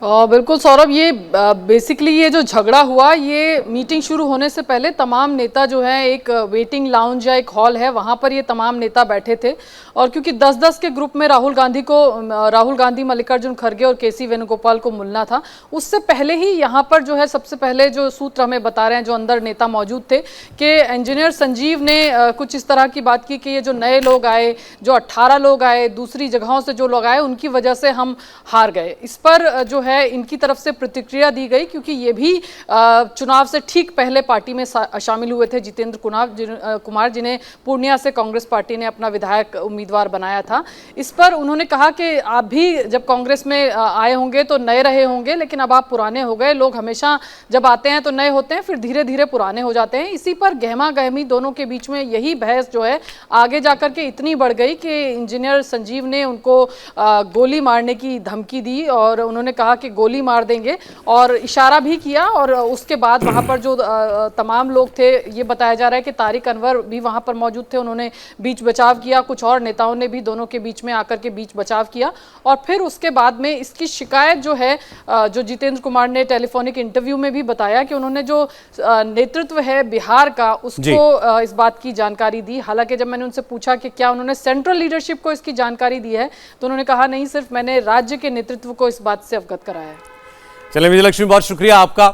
Speaker 12: बिल्कुल सौरभ, ये बेसिकली ये जो झगड़ा हुआ, ये मीटिंग शुरू होने से पहले तमाम नेता जो है, एक वेटिंग लाउंज या एक हॉल है, वहाँ पर ये तमाम नेता बैठे थे। और क्योंकि 10-10 के ग्रुप में राहुल गांधी, मल्लिकार्जुन खड़गे और केसी वेणुगोपाल को मिलना था, उससे पहले ही यहाँ पर जो है, सबसे पहले जो सूत्र हमें बता रहे हैं, जो अंदर नेता मौजूद थे, कि इंजीनियर संजीव ने कुछ इस तरह की बात की कि ये जो नए लोग आए, जो 18 लोग आए, दूसरी जगहों से जो लोग आए, उनकी वजह से हम हार गए। इस पर जो है इनकी तरफ से प्रतिक्रिया दी गई, क्योंकि ये भी चुनाव से ठीक पहले पार्टी में शामिल हुए थे, जितेंद्र कुमार, जिन्हें पूर्णिया से कांग्रेस पार्टी ने अपना विधायक उम्मीदवार बनाया था। इस पर उन्होंने कहा कि आप भी जब कांग्रेस में आए होंगे तो नए रहे होंगे, लेकिन अब आप पुराने हो गए। लोग हमेशा जब आते हैं तो नए होते हैं, फिर धीरे धीरे पुराने हो जाते हैं। इसी पर गहमा गहमी दोनों के बीच में यही बहस जो है आगे जाकर के इतनी बढ़ गई कि इंजीनियर संजीव ने उनको गोली मारने की धमकी दी और उन्होंने कहा कि गोली मार देंगे और इशारा भी किया। और उसके बाद वहां पर जो तमाम लोग थे, ये बताया जा रहा है कि तारिक अनवर भी वहां पर मौजूद थे, उन्होंने बीच बचाव किया, कुछ और नेताओं ने भी दोनों के बीच में आकर के बीच बचाव किया। और फिर उसके बाद में इसकी शिकायत जो है, जो जितेंद्र कुमार ने टेलीफोनिक इंटरव्यू में भी बताया कि उन्होंने जो नेतृत्व है बिहार का, उसको इस बात की जानकारी दी। हालांकि जब मैंने उनसे पूछा कि क्या उन्होंने सेंट्रल लीडरशिप को इसकी जानकारी दी है, तो उन्होंने कहा नहीं, सिर्फ मैंने राज्य के नेतृत्व को इस बात से अवगत कराया है।
Speaker 1: चलिए विजयलक्ष्मी, बहुत शुक्रिया आपका।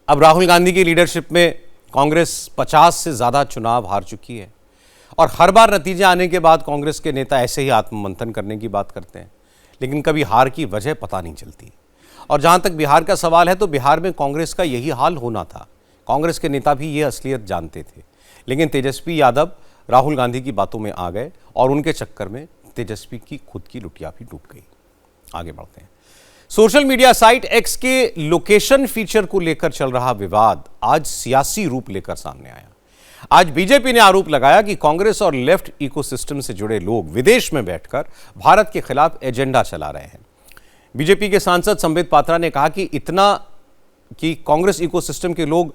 Speaker 1: अब राहुल गांधी की लीडरशिप में कांग्रेस 50 से ज्यादा चुनाव हार चुकी है और हर बार नतीजे आने के बाद कांग्रेस के नेता ऐसे ही आत्ममंथन करने की बात करते हैं, लेकिन कभी हार की वजह पता नहीं चलती। और जहां तक बिहार का सवाल है, तो बिहार में कांग्रेस का यही हाल होना था। कांग्रेस के नेता भी ये असलियत जानते थे, लेकिन तेजस्वी यादव राहुल गांधी की बातों में आ गए और उनके चक्कर में तेजस्वी की खुद की लुटिया भी डूब गई। आगे बढ़ते हैं। सोशल मीडिया साइट एक्स के लोकेशन फीचर को लेकर चल रहा विवाद आज सियासी रूप लेकर सामने आया। आज बीजेपी ने आरोप लगाया कि कांग्रेस और लेफ्ट इकोसिस्टम से जुड़े लोग विदेश में बैठकर भारत के खिलाफ एजेंडा चला रहे हैं। बीजेपी के सांसद संबित पात्रा ने कहा कि इतना कि कांग्रेस इकोसिस्टम के लोग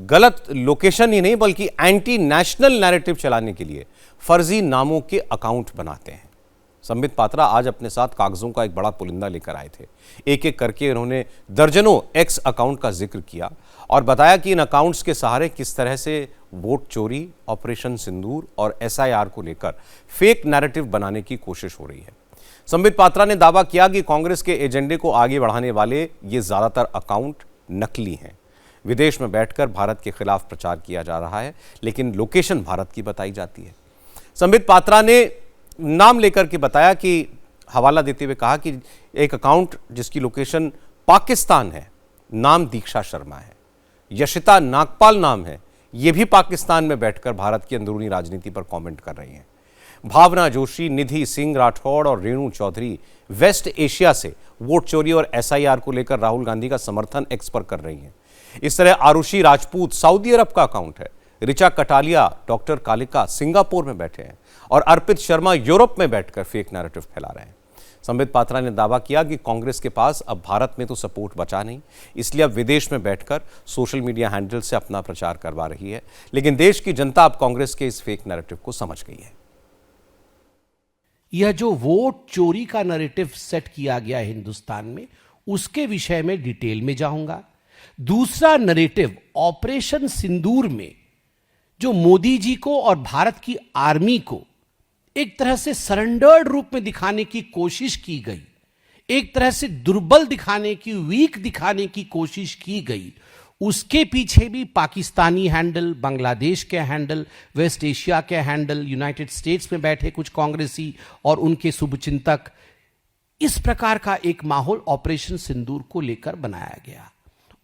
Speaker 1: गलत लोकेशन ही नहीं बल्कि एंटी नेशनल नैरेटिव चलाने के लिए फर्जी नामों के अकाउंट बनाते हैं। संबित पात्रा आज अपने साथ कागजों का एक बड़ा पुलिंदा लेकर आए थे। एक एक करके उन्होंने दर्जनों एक्स अकाउंट का जिक्र किया और बताया कि इन अकाउंट्स के सहारे किस तरह से वोट चोरी, ऑपरेशन सिंदूर और SIR को लेकर फेक नैरेटिव बनाने की कोशिश हो रही है। संबित पात्रा ने दावा किया कि कांग्रेस के एजेंडे को आगे बढ़ाने वाले ये ज्यादातर अकाउंट नकली हैं। विदेश में बैठकर भारत के खिलाफ प्रचार किया जा रहा है, लेकिन लोकेशन भारत की बताई जाती है। संबित पात्रा ने नाम लेकर के बताया कि हवाला देते हुए कहा कि एक अकाउंट जिसकी लोकेशन पाकिस्तान है, नाम दीक्षा शर्मा है, यशिता नागपाल नाम है, ये भी पाकिस्तान में बैठकर भारत की अंदरूनी राजनीति पर कमेंट कर रही हैं। भावना जोशी, निधि सिंह राठौड़ और रेणु चौधरी वेस्ट एशिया से वोट चोरी और SIR को लेकर राहुल गांधी का समर्थन एक्स पर कर रही हैं। इस तरह आरुषि राजपूत सऊदी अरब का अकाउंट है, ऋचा कटालिया, डॉक्टर कालिका सिंगापुर में बैठे हैं और अर्पित शर्मा यूरोप में बैठकर फेक नैरेटिव फैला रहे हैं। संबित पात्रा ने दावा किया कि कांग्रेस के पास अब भारत में तो सपोर्ट बचा नहीं, इसलिए अब विदेश में बैठकर सोशल मीडिया हैंडल से अपना प्रचार करवा रही है। लेकिन देश की जनता अब कांग्रेस के इस फेक नैरेटिव को समझ गई है।
Speaker 14: यह जो वोट चोरी का नैरेटिव सेट किया गया है हिंदुस्तान में, उसके विषय में डिटेल में जाऊंगा। दूसरा नैरेटिव ऑपरेशन सिंदूर में जो मोदी जी को और भारत की आर्मी को एक तरह से सरेंडर्ड रूप में दिखाने की कोशिश की गई, एक तरह से दुर्बल दिखाने की, वीक दिखाने की कोशिश की गई, उसके पीछे भी पाकिस्तानी हैंडल, बांग्लादेश के हैंडल, वेस्ट एशिया के हैंडल, यूनाइटेड स्टेट्स में बैठे कुछ कांग्रेसी और उनके शुभचिंतक, इस प्रकार का एक माहौल ऑपरेशन सिंदूर को लेकर बनाया गया।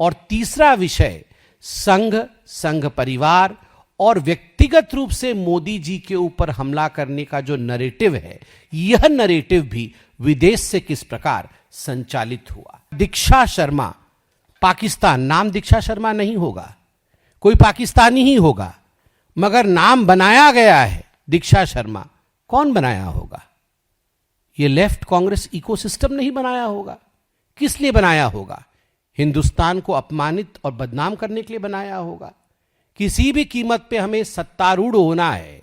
Speaker 14: और तीसरा विषय संघ परिवार और व्यक्तिगत रूप से मोदी जी के ऊपर हमला करने का जो नैरेटिव है, यह नैरेटिव भी विदेश से किस प्रकार संचालित हुआ। दीक्षा शर्मा, पाकिस्तान, नाम दीक्षा शर्मा नहीं होगा, कोई पाकिस्तानी ही होगा, मगर नाम बनाया गया है दीक्षा शर्मा। कौन बनाया होगा? यह लेफ्ट कांग्रेस इकोसिस्टम नहीं बनाया होगा। किस लिए बनाया होगा? हिंदुस्तान को अपमानित और बदनाम करने के लिए बनाया होगा। किसी भी कीमत पे हमें सत्तारूढ़ होना है,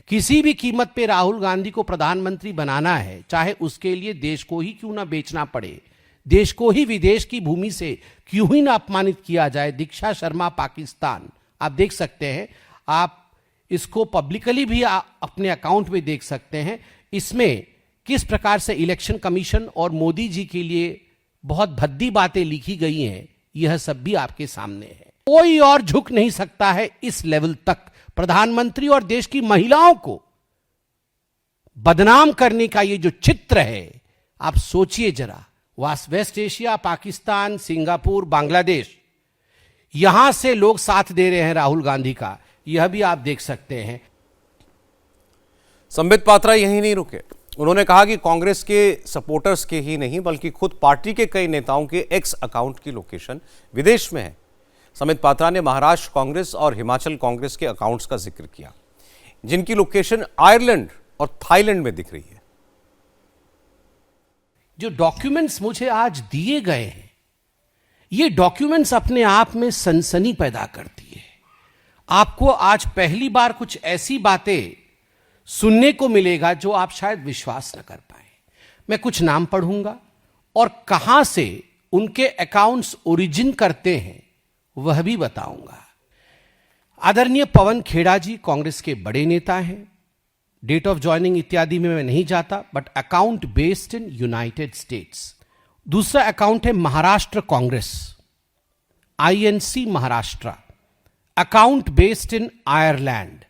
Speaker 14: किसी भी कीमत पे राहुल गांधी को प्रधानमंत्री बनाना है, चाहे उसके लिए देश को ही क्यों ना बेचना पड़े, देश को ही विदेश की भूमि से क्यों ही ना अपमानित किया जाए। दीक्षा शर्मा पाकिस्तान, आप देख सकते हैं, आप इसको पब्लिकली भी अपने अकाउंट में देख सकते हैं। इसमें किस प्रकार से इलेक्शन कमीशन और मोदी जी के लिए बहुत भद्दी बातें लिखी गई हैं, यह सब भी आपके सामने है। कोई और झुक नहीं सकता है इस लेवल तक प्रधानमंत्री और देश की महिलाओं को बदनाम करने का ये जो चित्र है, आप सोचिए जरा। West Asia, Pakistan, Singapore, Bangladesh, यहां से लोग साथ दे रहे हैं राहुल गांधी का, यह भी आप देख सकते हैं।
Speaker 1: संबित पात्रा यहीं नहीं रुके। उन्होंने कहा कि कांग्रेस के सपोर्टर्स के ही नहीं बल्कि खुद पार्टी के कई नेताओं के एक्स अकाउंट की लोकेशन विदेश में है। संबित पात्रा ने महाराष्ट्र कांग्रेस और हिमाचल कांग्रेस के अकाउंट्स का जिक्र किया, जिनकी लोकेशन आयरलैंड और थाईलैंड में दिख रही है।
Speaker 14: जो डॉक्यूमेंट्स मुझे आज दिए गए हैं, ये डॉक्यूमेंट्स अपने आप में सनसनी पैदा करती है। आपको आज पहली बार कुछ ऐसी बातें सुनने को मिलेगा जो आप शायद विश्वास न कर पाए। मैं कुछ नाम पढ़ूंगा और कहां से उनके अकाउंट्स ओरिजिन करते हैं वह भी बताऊंगा। आदरणीय पवन खेड़ा जी कांग्रेस के बड़े नेता हैं। डेट ऑफ ज्वाइनिंग इत्यादि में मैं नहीं जाता, but account based in United states. दूसरा अकाउंट है Maharashtra Congress, INC Maharashtra, account based इन आयरलैंड।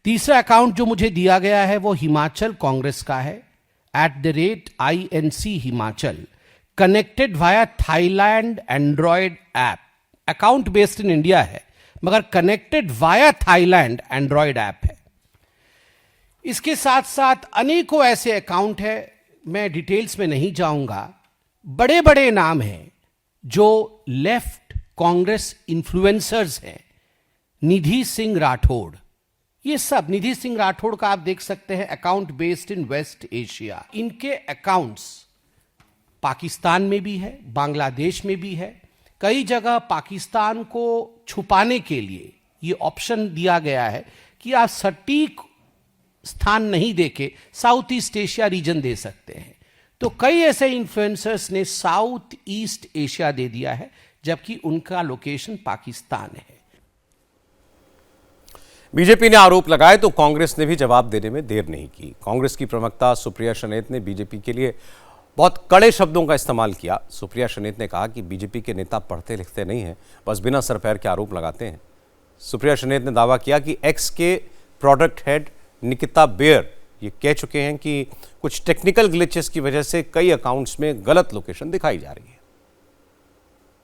Speaker 14: तीसरा अकाउंट जो मुझे दिया गया है वो हिमाचल कांग्रेस का है, @INC Himachal, connected via Thailand Android app. Account based in India है मगर connected via Thailand Android app है। इसके साथ साथ अनेकों ऐसे अकाउंट है, मैं डिटेल्स में नहीं जाऊंगा। बड़े बड़े नाम हैं जो लेफ्ट कांग्रेस इन्फ्लुएंसर्स हैं। निधि सिंह राठौड़, ये सब निधि सिंह राठौड़ का आप देख सकते हैं, account based in West Asia. इनके अकाउंट्स पाकिस्तान में भी है, बांग्लादेश में भी है। कई जगह पाकिस्तान को छुपाने के लिए ये ऑप्शन दिया गया है कि आप सटीक स्थान नहीं देके साउथ ईस्ट एशिया रीजन दे सकते हैं। तो कई ऐसे इन्फ्लुएंसर्स ने साउथ ईस्ट एशिया दे दिया है, जबकि उनका लोकेशन पाकिस्तान है।
Speaker 1: बीजेपी ने आरोप लगाए तो कांग्रेस ने भी जवाब देने में देर नहीं की। कांग्रेस की प्रवक्ता सुप्रिया शनेत ने बीजेपी के लिए बहुत कड़े शब्दों का इस्तेमाल किया। सुप्रिया शनेत ने कहा कि बीजेपी के नेता पढ़ते लिखते नहीं हैं, बस बिना सर पैर के आरोप लगाते हैं। सुप्रिया शनेत ने दावा किया कि एक्स के प्रोडक्ट हेड निकिता बेयर ये कह चुके हैं कि कुछ टेक्निकल ग्लिचेस की वजह से कई अकाउंट्स में गलत लोकेशन दिखाई जा रही है।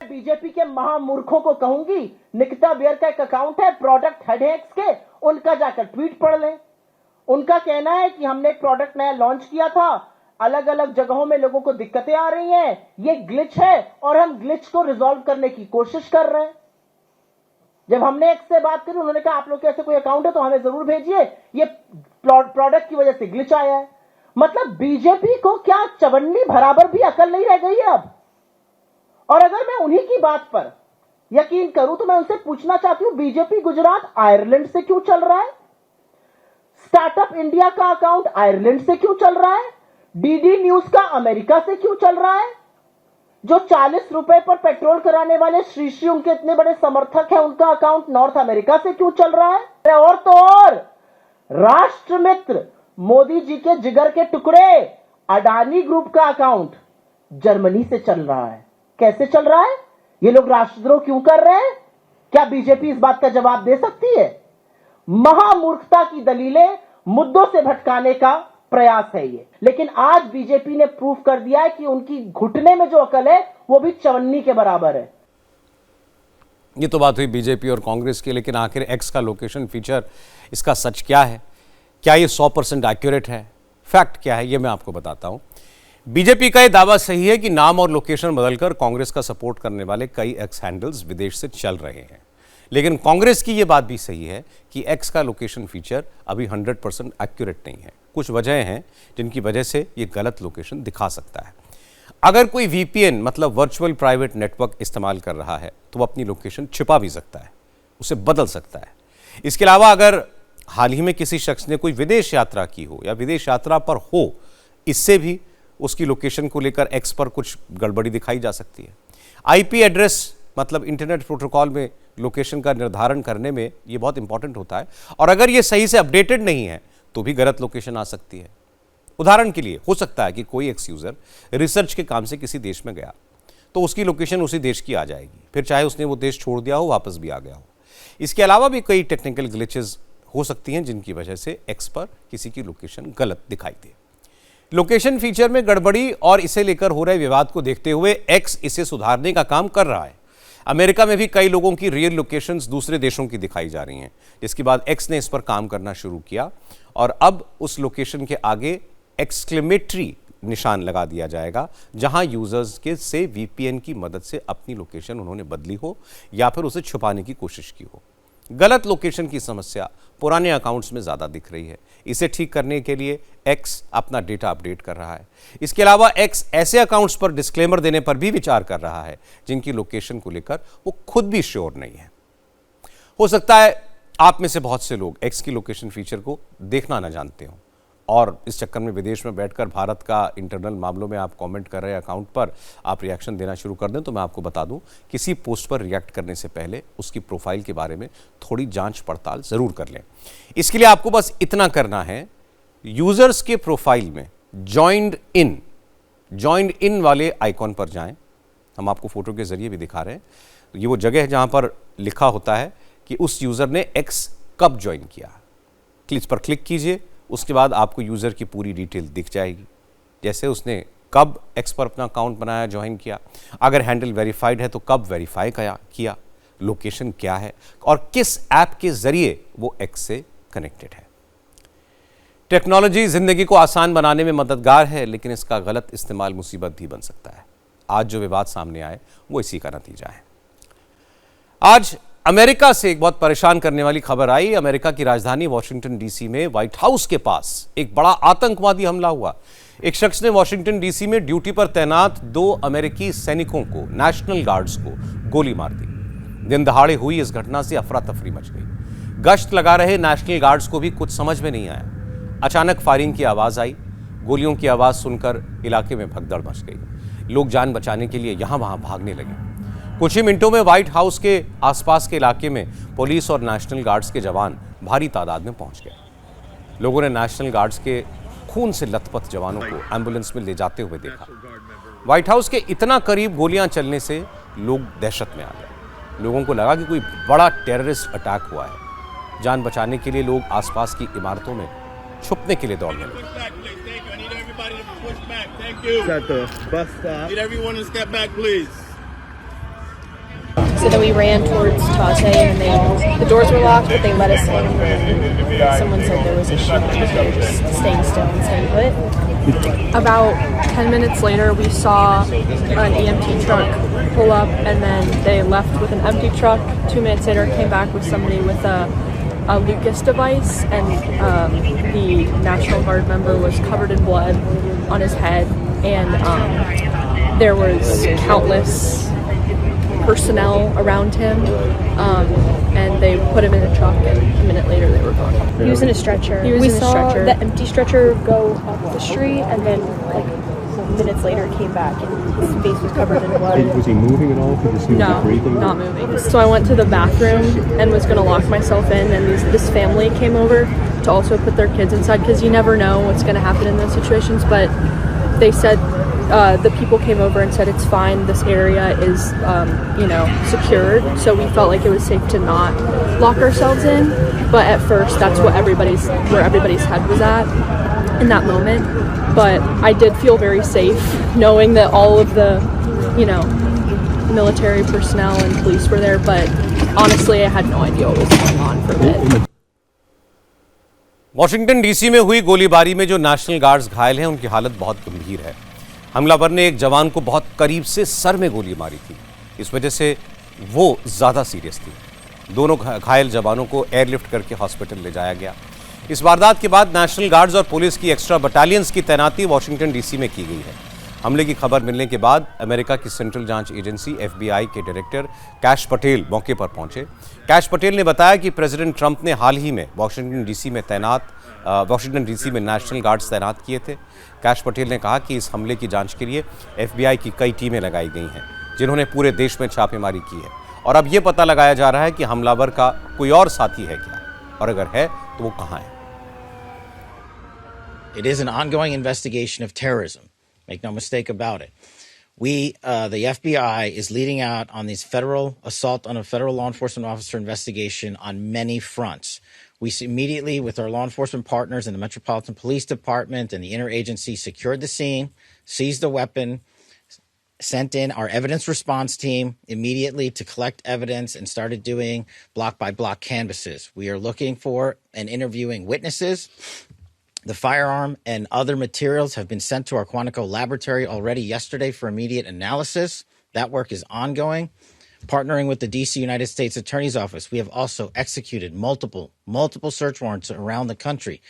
Speaker 8: बीजेपी के महामूर्खों को कहूंगी, निकिता बेयर का एक अकाउंट है प्रोडक्ट हेड एक्स के, उनका जाकर ट्वीट पढ़ लें। उनका कहना है कि हमने एक प्रोडक्ट नया लॉन्च किया था, अलग अलग जगहों में लोगों को दिक्कतें आ रही हैं, ये ग्लिच है और हम ग्लिच को रिजॉल्व करने की कोशिश कर रहे हैं। जब हमने एक्स से बात करी, उन्होंने कहा आप लोग के ऐसे कोई अकाउंट है तो हमें जरूर भेजिए, ये प्रोडक्ट की वजह से ग्लिच आया है। मतलब बीजेपी को क्या चवन्नी बराबर भी अकल नहीं रह गई है अब। और अगर मैं उन्हीं की बात पर यकीन करूं तो मैं उनसे पूछना चाहती हूं, बीजेपी गुजरात आयरलैंड से क्यों चल रहा है? स्टार्टअप इंडिया का अकाउंट आयरलैंड से क्यों चल रहा है? डीडी न्यूज का अमेरिका से क्यों चल रहा है? जो 40 रुपए पर पेट्रोल कराने वाले श्री श्री उनके इतने बड़े समर्थक हैं, उनका अकाउंट नॉर्थ अमेरिका से क्यों चल रहा है? और तो और राष्ट्र मित्र मोदी जी के जिगर के टुकड़े अडानी ग्रुप का अकाउंट जर्मनी से चल रहा है। कैसे चल रहा है? ये लोग राष्ट्रद्रोह क्यों कर रहे हैं? क्या बीजेपी इस बात का जवाब दे सकती है? महामूर्खता की दलीलें, मुद्दों से भटकाने का प्रयास है ये। लेकिन आज बीजेपी ने प्रूफ कर दिया है कि उनकी घुटने में जो अकल है वो भी चवन्नी के बराबर है।
Speaker 1: ये तो बात हुई बीजेपी और कांग्रेस की, लेकिन आखिर एक्स का लोकेशन फीचर, इसका सच क्या है? क्या ये 100% एक्यूरेट है? फैक्ट क्या है, ये मैं आपको बताता हूं। बीजेपी का यह दावा सही है कि नाम और लोकेशन बदलकर कांग्रेस का सपोर्ट करने वाले कई एक्स हैंडल्स विदेश से चल रहे हैं। लेकिन कांग्रेस की यह बात भी सही है कि एक्स का लोकेशन फीचर अभी 100% एक्यूरेट नहीं है। कुछ वजह हैं जिनकी वजह से ये गलत लोकेशन दिखा सकता है। अगर कोई VPN मतलब वर्चुअल प्राइवेट नेटवर्क इस्तेमाल कर रहा है तो वो अपनी लोकेशन छिपा भी सकता है, उसे बदल सकता है। इसके अलावा अगर हाल ही में किसी शख्स ने कोई विदेश यात्रा की हो या विदेश यात्रा पर हो, इससे भी उसकी लोकेशन को लेकर एक्स पर कुछ गड़बड़ी दिखाई जा सकती है। IP एड्रेस मतलब इंटरनेट प्रोटोकॉल में लोकेशन का निर्धारण करने में ये बहुत इंपॉर्टेंट होता है, और अगर ये सही से अपडेटेड नहीं है तो भी गलत लोकेशन आ सकती है। उदाहरण के लिए हो सकता है कि कोई एक्स यूजर रिसर्च के काम से किसी देश में गया तो उसकी लोकेशन उसी देश की आ जाएगी, फिर चाहे उसने वो देश छोड़ दिया हो, वापस भी आ गया हो। इसके अलावा भी कई टेक्निकल ग्लिचेस हो सकती हैं जिनकी वजह से एक्स पर किसी की लोकेशन गलत दिखाई दे। लोकेशन फीचर में गड़बड़ी और इसे लेकर हो रहे विवाद को देखते हुए एक्स इसे सुधारने का काम कर रहा है। अमेरिका में भी कई लोगों की रियल लोकेशंस दूसरे देशों की दिखाई जा रही हैं, जिसके बाद एक्स ने इस पर काम करना शुरू किया और अब उस लोकेशन के आगे एक्सक्लेमेटरी निशान लगा दिया जाएगा जहां यूजर्स के से VPN की मदद से अपनी लोकेशन उन्होंने बदली हो या फिर उसे छुपाने की कोशिश की हो। गलत लोकेशन की समस्या पुराने अकाउंट्स में ज़्यादा दिख रही है। इसे ठीक करने के लिए एक्स अपना डेटा अपडेट कर रहा है। इसके अलावा एक्स ऐसे अकाउंट्स पर डिस्क्लेमर देने पर भी विचार कर रहा है जिनकी लोकेशन को लेकर वो खुद भी श्योर नहीं है। हो सकता है आप में से बहुत से लोग एक्स की लोकेशन फीचर को देखना ना जानते हो और इस चक्कर में विदेश में बैठकर भारत का इंटरनल मामलों में आप कमेंट कर रहे अकाउंट पर आप रिएक्शन देना शुरू कर दें। तो मैं आपको बता दूं, किसी पोस्ट पर रिएक्ट करने से पहले उसकी प्रोफाइल के बारे में थोड़ी जांच पड़ताल जरूर कर लें। इसके लिए आपको बस इतना करना है, यूजर्स के प्रोफाइल में ज्वाइंड इन वाले आइकॉन पर जाएं। हम आपको फोटो के जरिए भी दिखा रहे हैं। ये वो जगह है जहां पर लिखा होता है कि उस यूजर ने एक्स कब ज्वाइन किया। इस पर क्लिक कीजिए, उसके बाद आपको यूजर की पूरी डिटेल दिख जाएगी, जैसे उसने कब एक्स पर अपना अकाउंट बनाया, ज्वाइन किया, अगर हैंडल वेरीफाइड है तो कब वेरीफाई किया, लोकेशन क्या है और किस ऐप के जरिए वो एक्स से कनेक्टेड है। टेक्नोलॉजी जिंदगी को आसान बनाने में मददगार है, लेकिन इसका गलत इस्तेमाल मुसीबत भी बन सकता है। आज जो विवाद सामने आए वो इसी का नतीजा है। आज अमेरिका से एक बहुत परेशान करने वाली खबर आई। अमेरिका की राजधानी वॉशिंगटन डीसी में व्हाइट हाउस के पास एक बड़ा आतंकवादी हमला हुआ। एक शख्स ने वॉशिंगटन डीसी में ड्यूटी पर तैनात 2 अमेरिकी सैनिकों को, नेशनल गार्ड्स को, गोली मार दी। दिन दहाड़े हुई इस घटना से अफरा तफरी मच गई। गश्त लगा रहे नेशनल गार्ड्स को भी कुछ समझ में नहीं आया। अचानक फायरिंग की आवाज आई। गोलियों की आवाज सुनकर इलाके में भगदड़ मच गई। लोग जान बचाने के लिए यहां वहां भागने लगे। कुछ ही मिनटों में व्हाइट हाउस के आसपास के इलाके में पुलिस और नेशनल गार्ड्स के जवान भारी तादाद में पहुंच गए। लोगों ने नेशनल गार्ड्स के खून से लथपथ जवानों को एम्बुलेंस में ले जाते हुए देखा। व्हाइट हाउस के इतना करीब गोलियां चलने से लोग दहशत में आ गए। लोगों को लगा कि कोई बड़ा टेररिस्ट अटैक हुआ है। जान बचाने के लिए लोग आसपास की इमारतों में छुपने के लिए दौड़ने लगे।
Speaker 15: So then we ran towards Tate, and the doors were locked, but they let us in. Someone said there was a shooting, so we were just staying still and staying put.
Speaker 16: About 10 minutes later, we saw an EMT truck pull up, and then they left with an empty truck. 2 minutes later, came back with somebody with a Lucas device, and the National Guard member was covered in blood on his head, and there was countless personnel around him, and they put him in a truck, and a minute later they were gone.
Speaker 15: He was in a stretcher. We saw the empty stretcher go up the street, and then like minutes later came back, and his face was covered in blood.
Speaker 16: Was he moving at all? Could you see him breathing? Not moving. So I went to the bathroom and was going to lock myself in, and this family came over to also put their kids inside, because you never know what's going to happen in those situations. But they said the people came over and said it's fine. This area is, secured. So we felt like it was safe to not lock ourselves in. But at first, that's what where everybody's head was at in that moment. But I did feel very safe knowing that all of the, military personnel and police were there. But honestly, I had no idea what was going on for a bit.
Speaker 1: Washington DC में हुई गोलीबारी में जो national guards घायल हैं उनकी हालत बहुत गंभीर है। हमलावर ने एक जवान को बहुत करीब से सर में गोली मारी थी, इस वजह से वो ज़्यादा सीरियस थी। दोनों घायल जवानों को एयरलिफ्ट करके हॉस्पिटल ले जाया गया। इस वारदात के बाद नेशनल गार्ड्स और पुलिस की एक्स्ट्रा बटालियंस की तैनाती वॉशिंगटन डीसी में की गई है। हमले की खबर मिलने के बाद अमेरिका की सेंट्रल जांच एजेंसी FBI के डायरेक्टर कैश पटेल मौके पर पहुंचे। कैश पटेल ने बताया कि प्रेसिडेंट ट्रंप ने हाल ही में वॉशिंगटन डीसी में नेशनल गार्ड्स तैनात किए थे। कैश पटेल ने कहा कि इस हमले की जांच के लिए FBI की कई टीमें लगाई गई हैं, जिन्होंने पूरे देश में छापेमारी की है और अब यह पता लगाया जा रहा है कि हमलावर का कोई और साथी है क्या, और अगर है तो वो कहां है।
Speaker 17: It is an ongoing investigation of terrorism. Make no mistake about it. The FBI is leading out on these federal assault on a federal law enforcement officer investigation on many fronts. We immediately, with our law enforcement partners in the Metropolitan Police Department and the interagency, secured the scene, seized the weapon, sent in our evidence response team immediately to collect evidence, and started doing block-by-block canvasses. We are looking for and interviewing witnesses. The firearm and other materials have been sent to our Quantico laboratory already yesterday for immediate analysis. That work is ongoing. Partnering with the DC United States Attorney's Office, we have also executed multiple search warrants around the country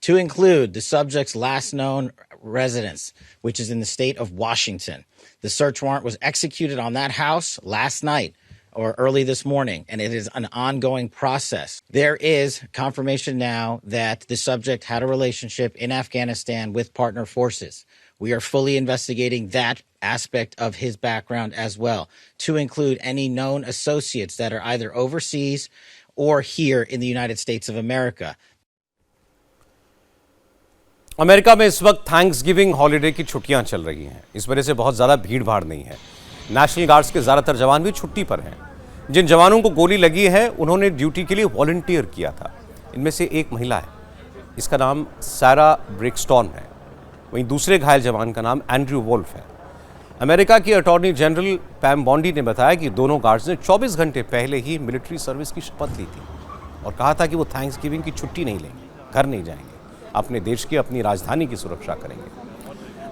Speaker 17: to include the subject's last known residence, which is in the state of Washington. The search warrant was executed on that house last night or early this morning, and it is an ongoing process. There is confirmation now that the subject had a relationship in Afghanistan with partner forces. We are fully investigating that aspect of his background as well, to include any known associates that are either overseas or here in the United States of America.
Speaker 1: America में इस वक्त Thanksgiving holiday की छुट्टियां चल रही हैं। इस वजह से बहुत ज़्यादा भीड़ भाड़ नहीं है। नेशनल गार्ड्स के ज़्यादातर जवान भी छुट्टी पर हैं। जिन जवानों को गोली लगी है उन्होंने ड्यूटी के लिए वॉलंटियर किया था। इनमें से एक महिला है, इसका नाम सारा ब्रिक्सटॉन है। वहीं दूसरे घायल जवान का नाम एंड्रयू वोल्फ है। अमेरिका की अटॉर्नी जनरल पैम बॉन्डी ने बताया कि दोनों गार्ड्स ने 24 घंटे पहले ही मिलिट्री सर्विस की शपथ ली थी और कहा था कि वो थैंक्सगिविंग की छुट्टी नहीं लेंगे, घर नहीं जाएंगे, अपने देश की, अपनी राजधानी की सुरक्षा करेंगे।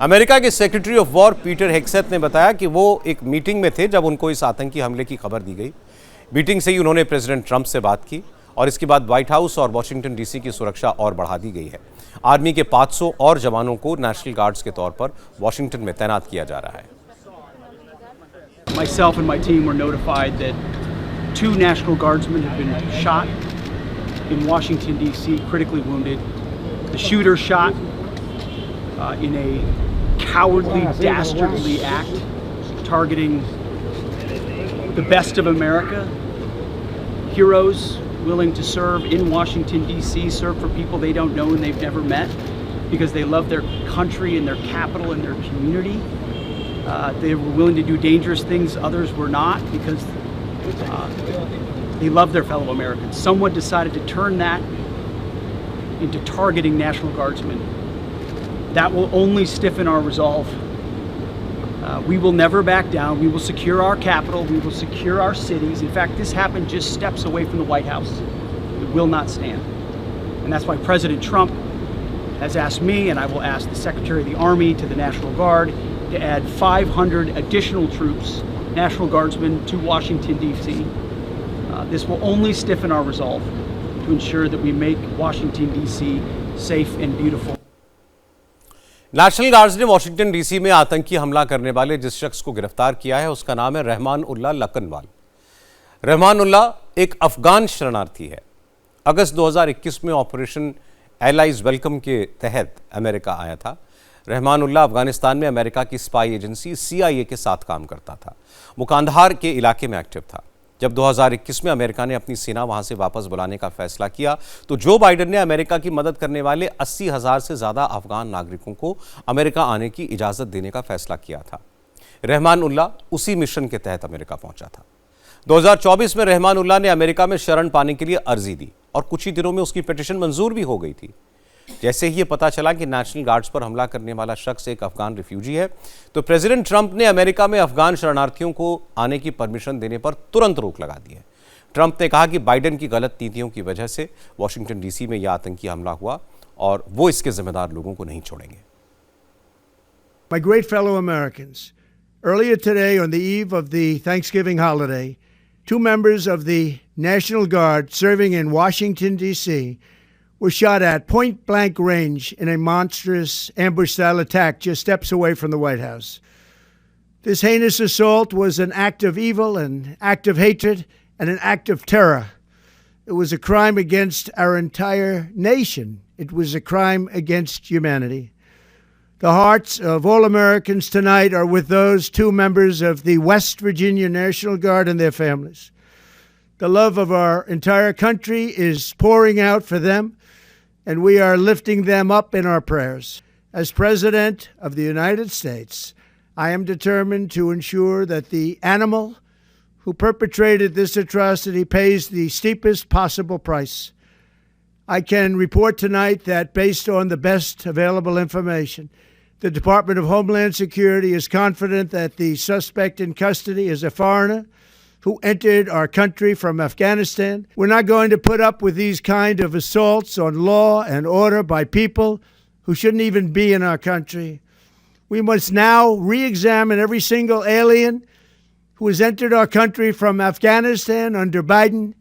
Speaker 1: अमेरिका के सेक्रेटरी ऑफ वॉर पीटर हेग्सेथ ने बताया कि वो एक मीटिंग में थे जब उनको इस आतंकी हमले की खबर दी गई। मीटिंग से ही उन्होंने प्रेसिडेंट ट्रंप से बात की और इसके बाद व्हाइट हाउस और वॉशिंगटन डीसी की सुरक्षा और बढ़ा दी गई है। आर्मी के 500 और जवानों को नेशनल गार्ड्स के तौर पर वॉशिंगटन में तैनात किया जा रहा है।
Speaker 18: Myself and my team were notified that 2 National Guardsmen have been shot in Washington, D.C., critically wounded. The shooter shot in a cowardly, dastardly act targeting the best of America. Heroes willing to serve in Washington, D.C., serve for people they don't know and they've never met because they love their country and their capital and their community. They were willing to do dangerous things others were not because they love their fellow Americans. Someone decided to turn that into targeting National Guardsmen. That will only stiffen our resolve. We will never back down. We will secure our capital. We will secure our cities. In fact, this happened just steps away from the White House. It will not stand. And that's why President Trump has asked me, and I will ask the Secretary of the Army to the National Guard, to add 500 additional troops, National Guardsmen, to Washington, D.C. This will only stiffen our resolve to ensure that we make Washington, D.C. safe and beautiful.
Speaker 1: National guards ने Washington DC में आतंकी हमला करने वाले जिस शख्स को गिरफ्तार किया है उसका नाम है रहमान उल्लाह लकनवाल। रहमान उल्लाह एक अफगान शरणार्थी है। अगस्त 2021 में ऑपरेशन एलाइज वेलकम के तहत अमेरिका आया था। रहमान उल्लाह अफगानिस्तान में अमेरिका की स्पाई एजेंसी CIA के साथ काम करता था। वो कांधार के इलाके में एक्टिव था। जब 2021 में अमेरिका ने अपनी सेना वहां से वापस बुलाने का फैसला किया तो जो बाइडेन ने अमेरिका की मदद करने वाले 80,000 से ज्यादा अफगान नागरिकों को अमेरिका आने की इजाजत देने का फैसला किया था। रहमान उल्लाह उसी मिशन के तहत अमेरिका पहुंचा था। 2024 में रहमान उल्लाह ने अमेरिका में शरण पाने के लिए अर्जी दी और कुछ ही दिनों में उसकी पिटीशन मंजूर भी हो गई थी। जैसे ही ये पता चला कि नेशनल गार्ड्स पर हमला करने वाला शख्स एक अफगान रिफ्यूजी है तो प्रेसिडेंट ट्रंप ने अमेरिका में अफगान शरणार्थियों को आने की परमिशन देने पर तुरंत रोक लगा दी है। ट्रंप ने कहा कि बाइडेन की गलत नीतियों की वजह से वॉशिंगटन डीसी में यह आतंकी हमला हुआ और वो इसके जिम्मेदार लोगों को नहीं छोड़ेंगे।
Speaker 19: My great fellow Americans, earlier today on the eve of the Thanksgiving holiday, 2 members of the National Guard serving in Washington, D.C. were shot at point-blank range in a monstrous ambush-style attack just steps away from the White House. This heinous assault was an act of evil, an act of hatred, and an act of terror. It was a crime against our entire nation. It was a crime against humanity. The hearts of all Americans tonight are with those 2 members of the West Virginia National Guard and their families. The love of our entire country is pouring out for them, and we are lifting them up in our prayers. As President of the United States, I am determined to ensure that the animal who perpetrated this atrocity pays the steepest possible price. I can report tonight that based on the best available information, the Department of Homeland Security is confident that the suspect in custody is a foreigner who entered our country from Afghanistan. We're not going to put up with these kind of assaults on law and order by people who shouldn't even be in our country. We must now re-examine every single alien who has entered our country from Afghanistan under Biden,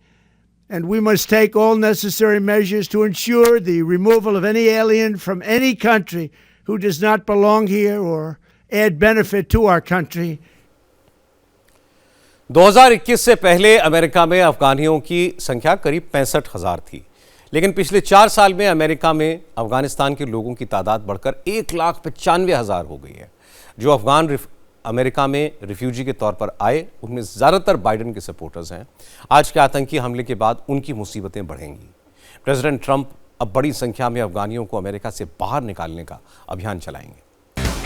Speaker 19: and we must take all necessary measures to ensure the removal of any alien from any country who does not belong here or add benefit to our country.
Speaker 1: 2021 से पहले America में अफगानियों की संख्या करीब 65,000 थी, लेकिन पिछले 4 साल में अमेरिका में अफगानिस्तान के लोगों की तादाद बढ़कर 1,95,000 हो गई है। जो अफगान अमेरिका में रिफ्यूजी के तौर पर आए, उनमें ज़्यादातर बाइडेन के सपोर्टर्स हैं। आज के आतंकी हमले के बाद उनकी मुसीबतें बढ़ेंगी। प्रेसिडेंट ट्रंप अब बड़ी संख्या में अफगानियों को अमेरिका से बाहर निकालने का अभियान चलाएंगे।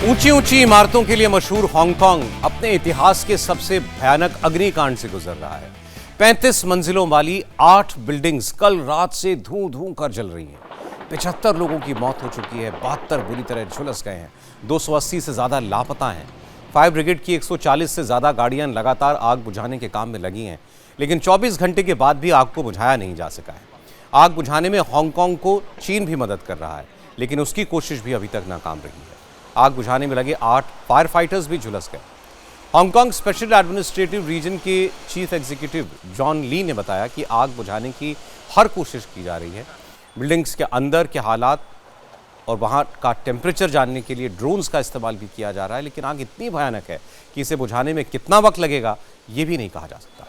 Speaker 1: ऊंची ऊंची इमारतों के लिए मशहूर हांगकांग अपने इतिहास के सबसे भयानक अग्निकांड से गुजर रहा है। 35 मंजिलों वाली 8 बिल्डिंग्स कल रात से धूं धूं कर जल रही हैं। 75 लोगों की मौत हो चुकी है, 72 बुरी तरह झुलस गए हैं, 280 से ज़्यादा लापता हैं। फायर ब्रिगेड की 140 से ज़्यादा गाड़ियां लगातार आग बुझाने के काम में लगी हैं, लेकिन 24 घंटे के बाद भी आग को बुझाया नहीं जा सका है। आग बुझाने में हांगकांग को चीन भी मदद कर रहा है, लेकिन उसकी कोशिश भी अभी तक नाकाम रही है। आग बुझाने में लगे 8 फायर फाइटर्स भी झुलस गए। हांगकांग स्पेशल एडमिनिस्ट्रेटिव रीजन के चीफ एग्जीक्यूटिव जॉन ली ने बताया कि आग बुझाने की हर कोशिश की जा रही है। बिल्डिंग्स के अंदर के हालात और वहाँ का टेम्परेचर जानने के लिए ड्रोन्स का इस्तेमाल भी किया जा रहा है, लेकिन आग इतनी भयानक है कि इसे बुझाने में कितना वक्त लगेगा ये भी नहीं कहा जा सकता।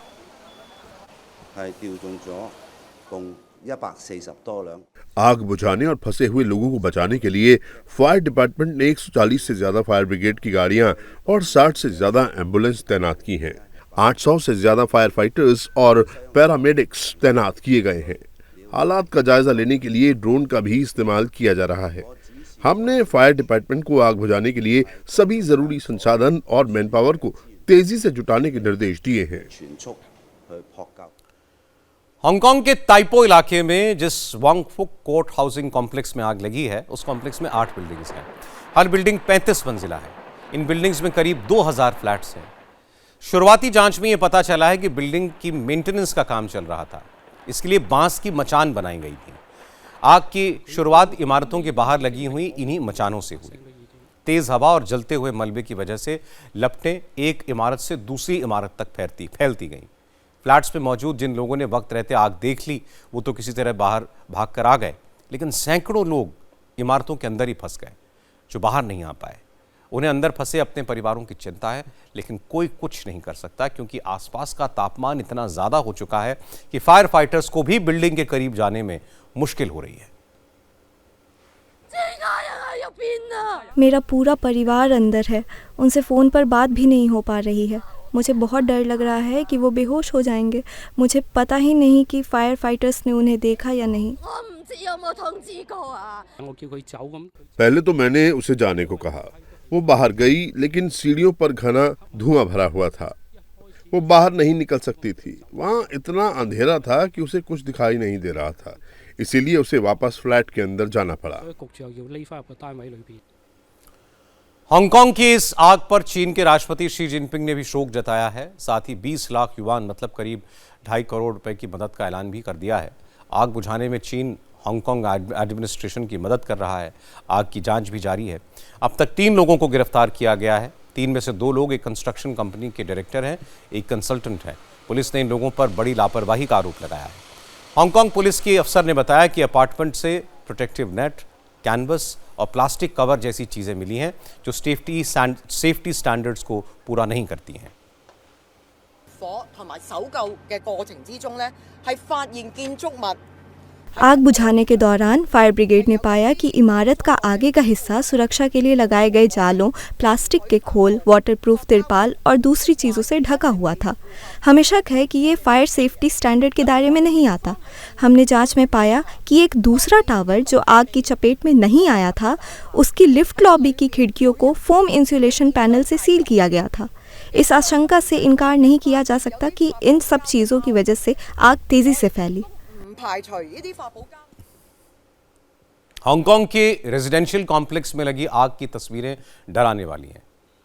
Speaker 20: आग बुझाने और फंसे हुए लोगों को बचाने के लिए फायर डिपार्टमेंट ने 140 से ज्यादा फायर ब्रिगेड की गाड़ियां और 60 से ज्यादा एम्बुलेंस तैनात की हैं। 800 से ज्यादा फायर फाइटर्स और पैरामेडिक्स तैनात किए गए हैं। हालात का जायजा लेने के लिए ड्रोन का भी इस्तेमाल किया जा रहा है। हमने फायर डिपार्टमेंट को आग बुझाने के लिए सभी जरूरी संसाधन और मैन पावर को तेजी से जुटाने के निर्देश दिए हैं।
Speaker 1: हांगकांग के ताइपो इलाके में जिस वांगफुक कोर्ट हाउसिंग कॉम्प्लेक्स में आग लगी है, उस कॉम्प्लेक्स में 8 बिल्डिंग्स हैं। हर बिल्डिंग 35 मंजिला है। इन बिल्डिंग्स में करीब 2000 फ्लैट्स हैं। शुरुआती जांच में यह पता चला है कि बिल्डिंग की मेंटेनेंस का काम चल रहा था। इसके लिए बांस की मचान बनाई गई थी। आग की शुरुआत इमारतों के बाहर लगी हुई इन्हीं मचानों से हुई। तेज हवा और जलते हुए मलबे की वजह से लपटें एक इमारत से दूसरी इमारत तक फैलती गईं। फ्लैट्स में मौजूद जिन लोगों ने वक्त रहते आग देख ली, वो तो किसी तरह बाहर भागकर आ गए, लेकिन सैकड़ों लोग इमारतों के अंदर ही फंस गए, जो बाहर नहीं आ पाए। उन्हें अंदर फंसे अपने परिवारों की चिंता है, लेकिन कोई कुछ नहीं कर सकता, क्योंकि आसपास का तापमान इतना ज़्यादा हो चुका है कि फायर फाइटर्स को भी बिल्डिंग के करीब जाने में मुश्किल हो रही है।
Speaker 21: मेरा पूरा परिवार अंदर है, उनसे फ़ोन पर बात भी नहीं हो पा रही है। मुझे बहुत डर लग रहा है कि वो बेहोश हो जाएंगे। मुझे पता ही नहीं कि फायर फाइटर्स ने उन्हें देखा या नहीं।
Speaker 20: पहले तो मैंने उसे जाने को कहा। वो बाहर गई, लेकिन सीढ़ियों पर घना धुआं भरा हुआ था। वो बाहर नहीं निकल सकती थी। वहाँ इतना अंधेरा था कि उसे कुछ दिखाई नहीं दे रहा था, इसीलिए उसे वापस फ्लैट के अंदर जाना पड़ा।
Speaker 1: हांगकांग की इस आग पर चीन के राष्ट्रपति शी जिनपिंग ने भी शोक जताया है। साथ ही 20 लाख युआन मतलब करीब 2.5 करोड़ रुपए की मदद का ऐलान भी कर दिया है। आग बुझाने में चीन हांगकांग एडमिनिस्ट्रेशन की मदद कर रहा है। आग की जांच भी जारी है। अब तक 3 लोगों को गिरफ्तार किया गया है। 3 में से 2 लोग एक कंस्ट्रक्शन कंपनी के डायरेक्टर हैं, एक कंसल्टेंट है। पुलिस ने इन लोगों पर बड़ी लापरवाही का आरोप लगाया है। हांगकांग पुलिस के अफसर ने बताया कि अपार्टमेंट से प्रोटेक्टिव नेट, कैनवस और प्लास्टिक कवर जैसी चीजें मिली हैं, जो सेफ्टी स्टैंडर्ड्स को पूरा नहीं करती हैं।
Speaker 21: आग बुझाने के दौरान फायर ब्रिगेड ने पाया कि इमारत का आगे का हिस्सा सुरक्षा के लिए लगाए गए जालों, प्लास्टिक के खोल, वाटरप्रूफ तिरपाल और दूसरी चीज़ों से ढका हुआ था। हमें शक है कि ये फायर सेफ्टी स्टैंडर्ड के दायरे में नहीं आता। हमने जांच में पाया कि एक दूसरा टावर जो आग की चपेट में नहीं आया था, उसकी लिफ्ट लॉबी की खिड़कियों को फोम इंसुलेशन पैनल से सील किया गया था। इस आशंका से इनकार नहीं किया जा सकता कि इन सब चीज़ों की वजह से आग तेज़ी से फैली।
Speaker 1: हांगकांग के रेजिडेंशियल कॉम्प्लेक्स में लगी आग की तस्वीरें डराने वाली हैं।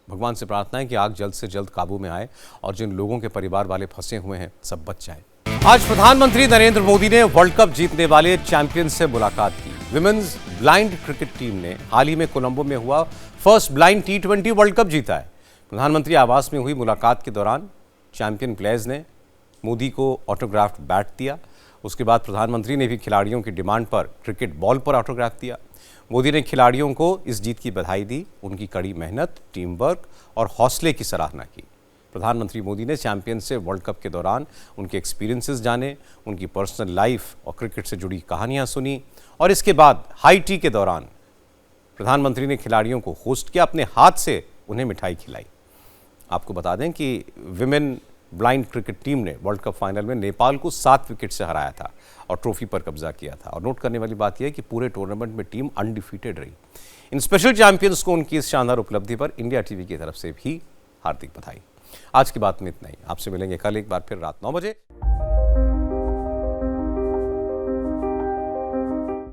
Speaker 1: भगवान से प्रार्थना है कि आग जल्द से जल्द काबू में आए और जिन लोगों के परिवार वाले फंसे हुए हैं सब बच जाए। आज प्रधानमंत्री नरेंद्र मोदी ने वर्ल्ड कप जीतने वाले चैंपियन से मुलाकात की। विमेन्स ब्लाइंड क्रिकेट टीम ने हाल ही में कोलंबो में हुआ first blind T20 world cup जीता है। प्रधानमंत्री आवास में हुई मुलाकात के दौरान चैंपियन प्लेयर्स ने मोदी को ऑटोग्राफ्ड बैट दिया। उसके बाद प्रधानमंत्री ने भी खिलाड़ियों की डिमांड पर क्रिकेट बॉल पर ऑटोग्राफ दिया। मोदी ने खिलाड़ियों को इस जीत की बधाई दी, उनकी कड़ी मेहनत, टीम वर्क और हौसले की सराहना की। प्रधानमंत्री मोदी ने चैंपियन से वर्ल्ड कप के दौरान उनके एक्सपीरियंसेस जाने, उनकी पर्सनल लाइफ और क्रिकेट से जुड़ी कहानियां सुनी और इसके बाद हाई टी के दौरान प्रधानमंत्री ने खिलाड़ियों को होस्ट किया, अपने हाथ से उन्हें मिठाई खिलाई। आपको बता दें कि विमेन ब्लाइंड क्रिकेट टीम ने वर्ल्ड कप फाइनल में नेपाल को 7 विकेट से हराया था और ट्रॉफी पर कब्जा किया था। और नोट करने वाली बात यह है कि पूरे टूर्नामेंट में टीम अनडिफीटेड रही। इन स्पेशल चैंपियंस को उनकी इस शानदार उपलब्धि पर इंडिया टीवी की तरफ से भी हार्दिक बधाई। आज की बात में इतना ही। आपसे मिलेंगे कल एक बार फिर रात 9 बजे।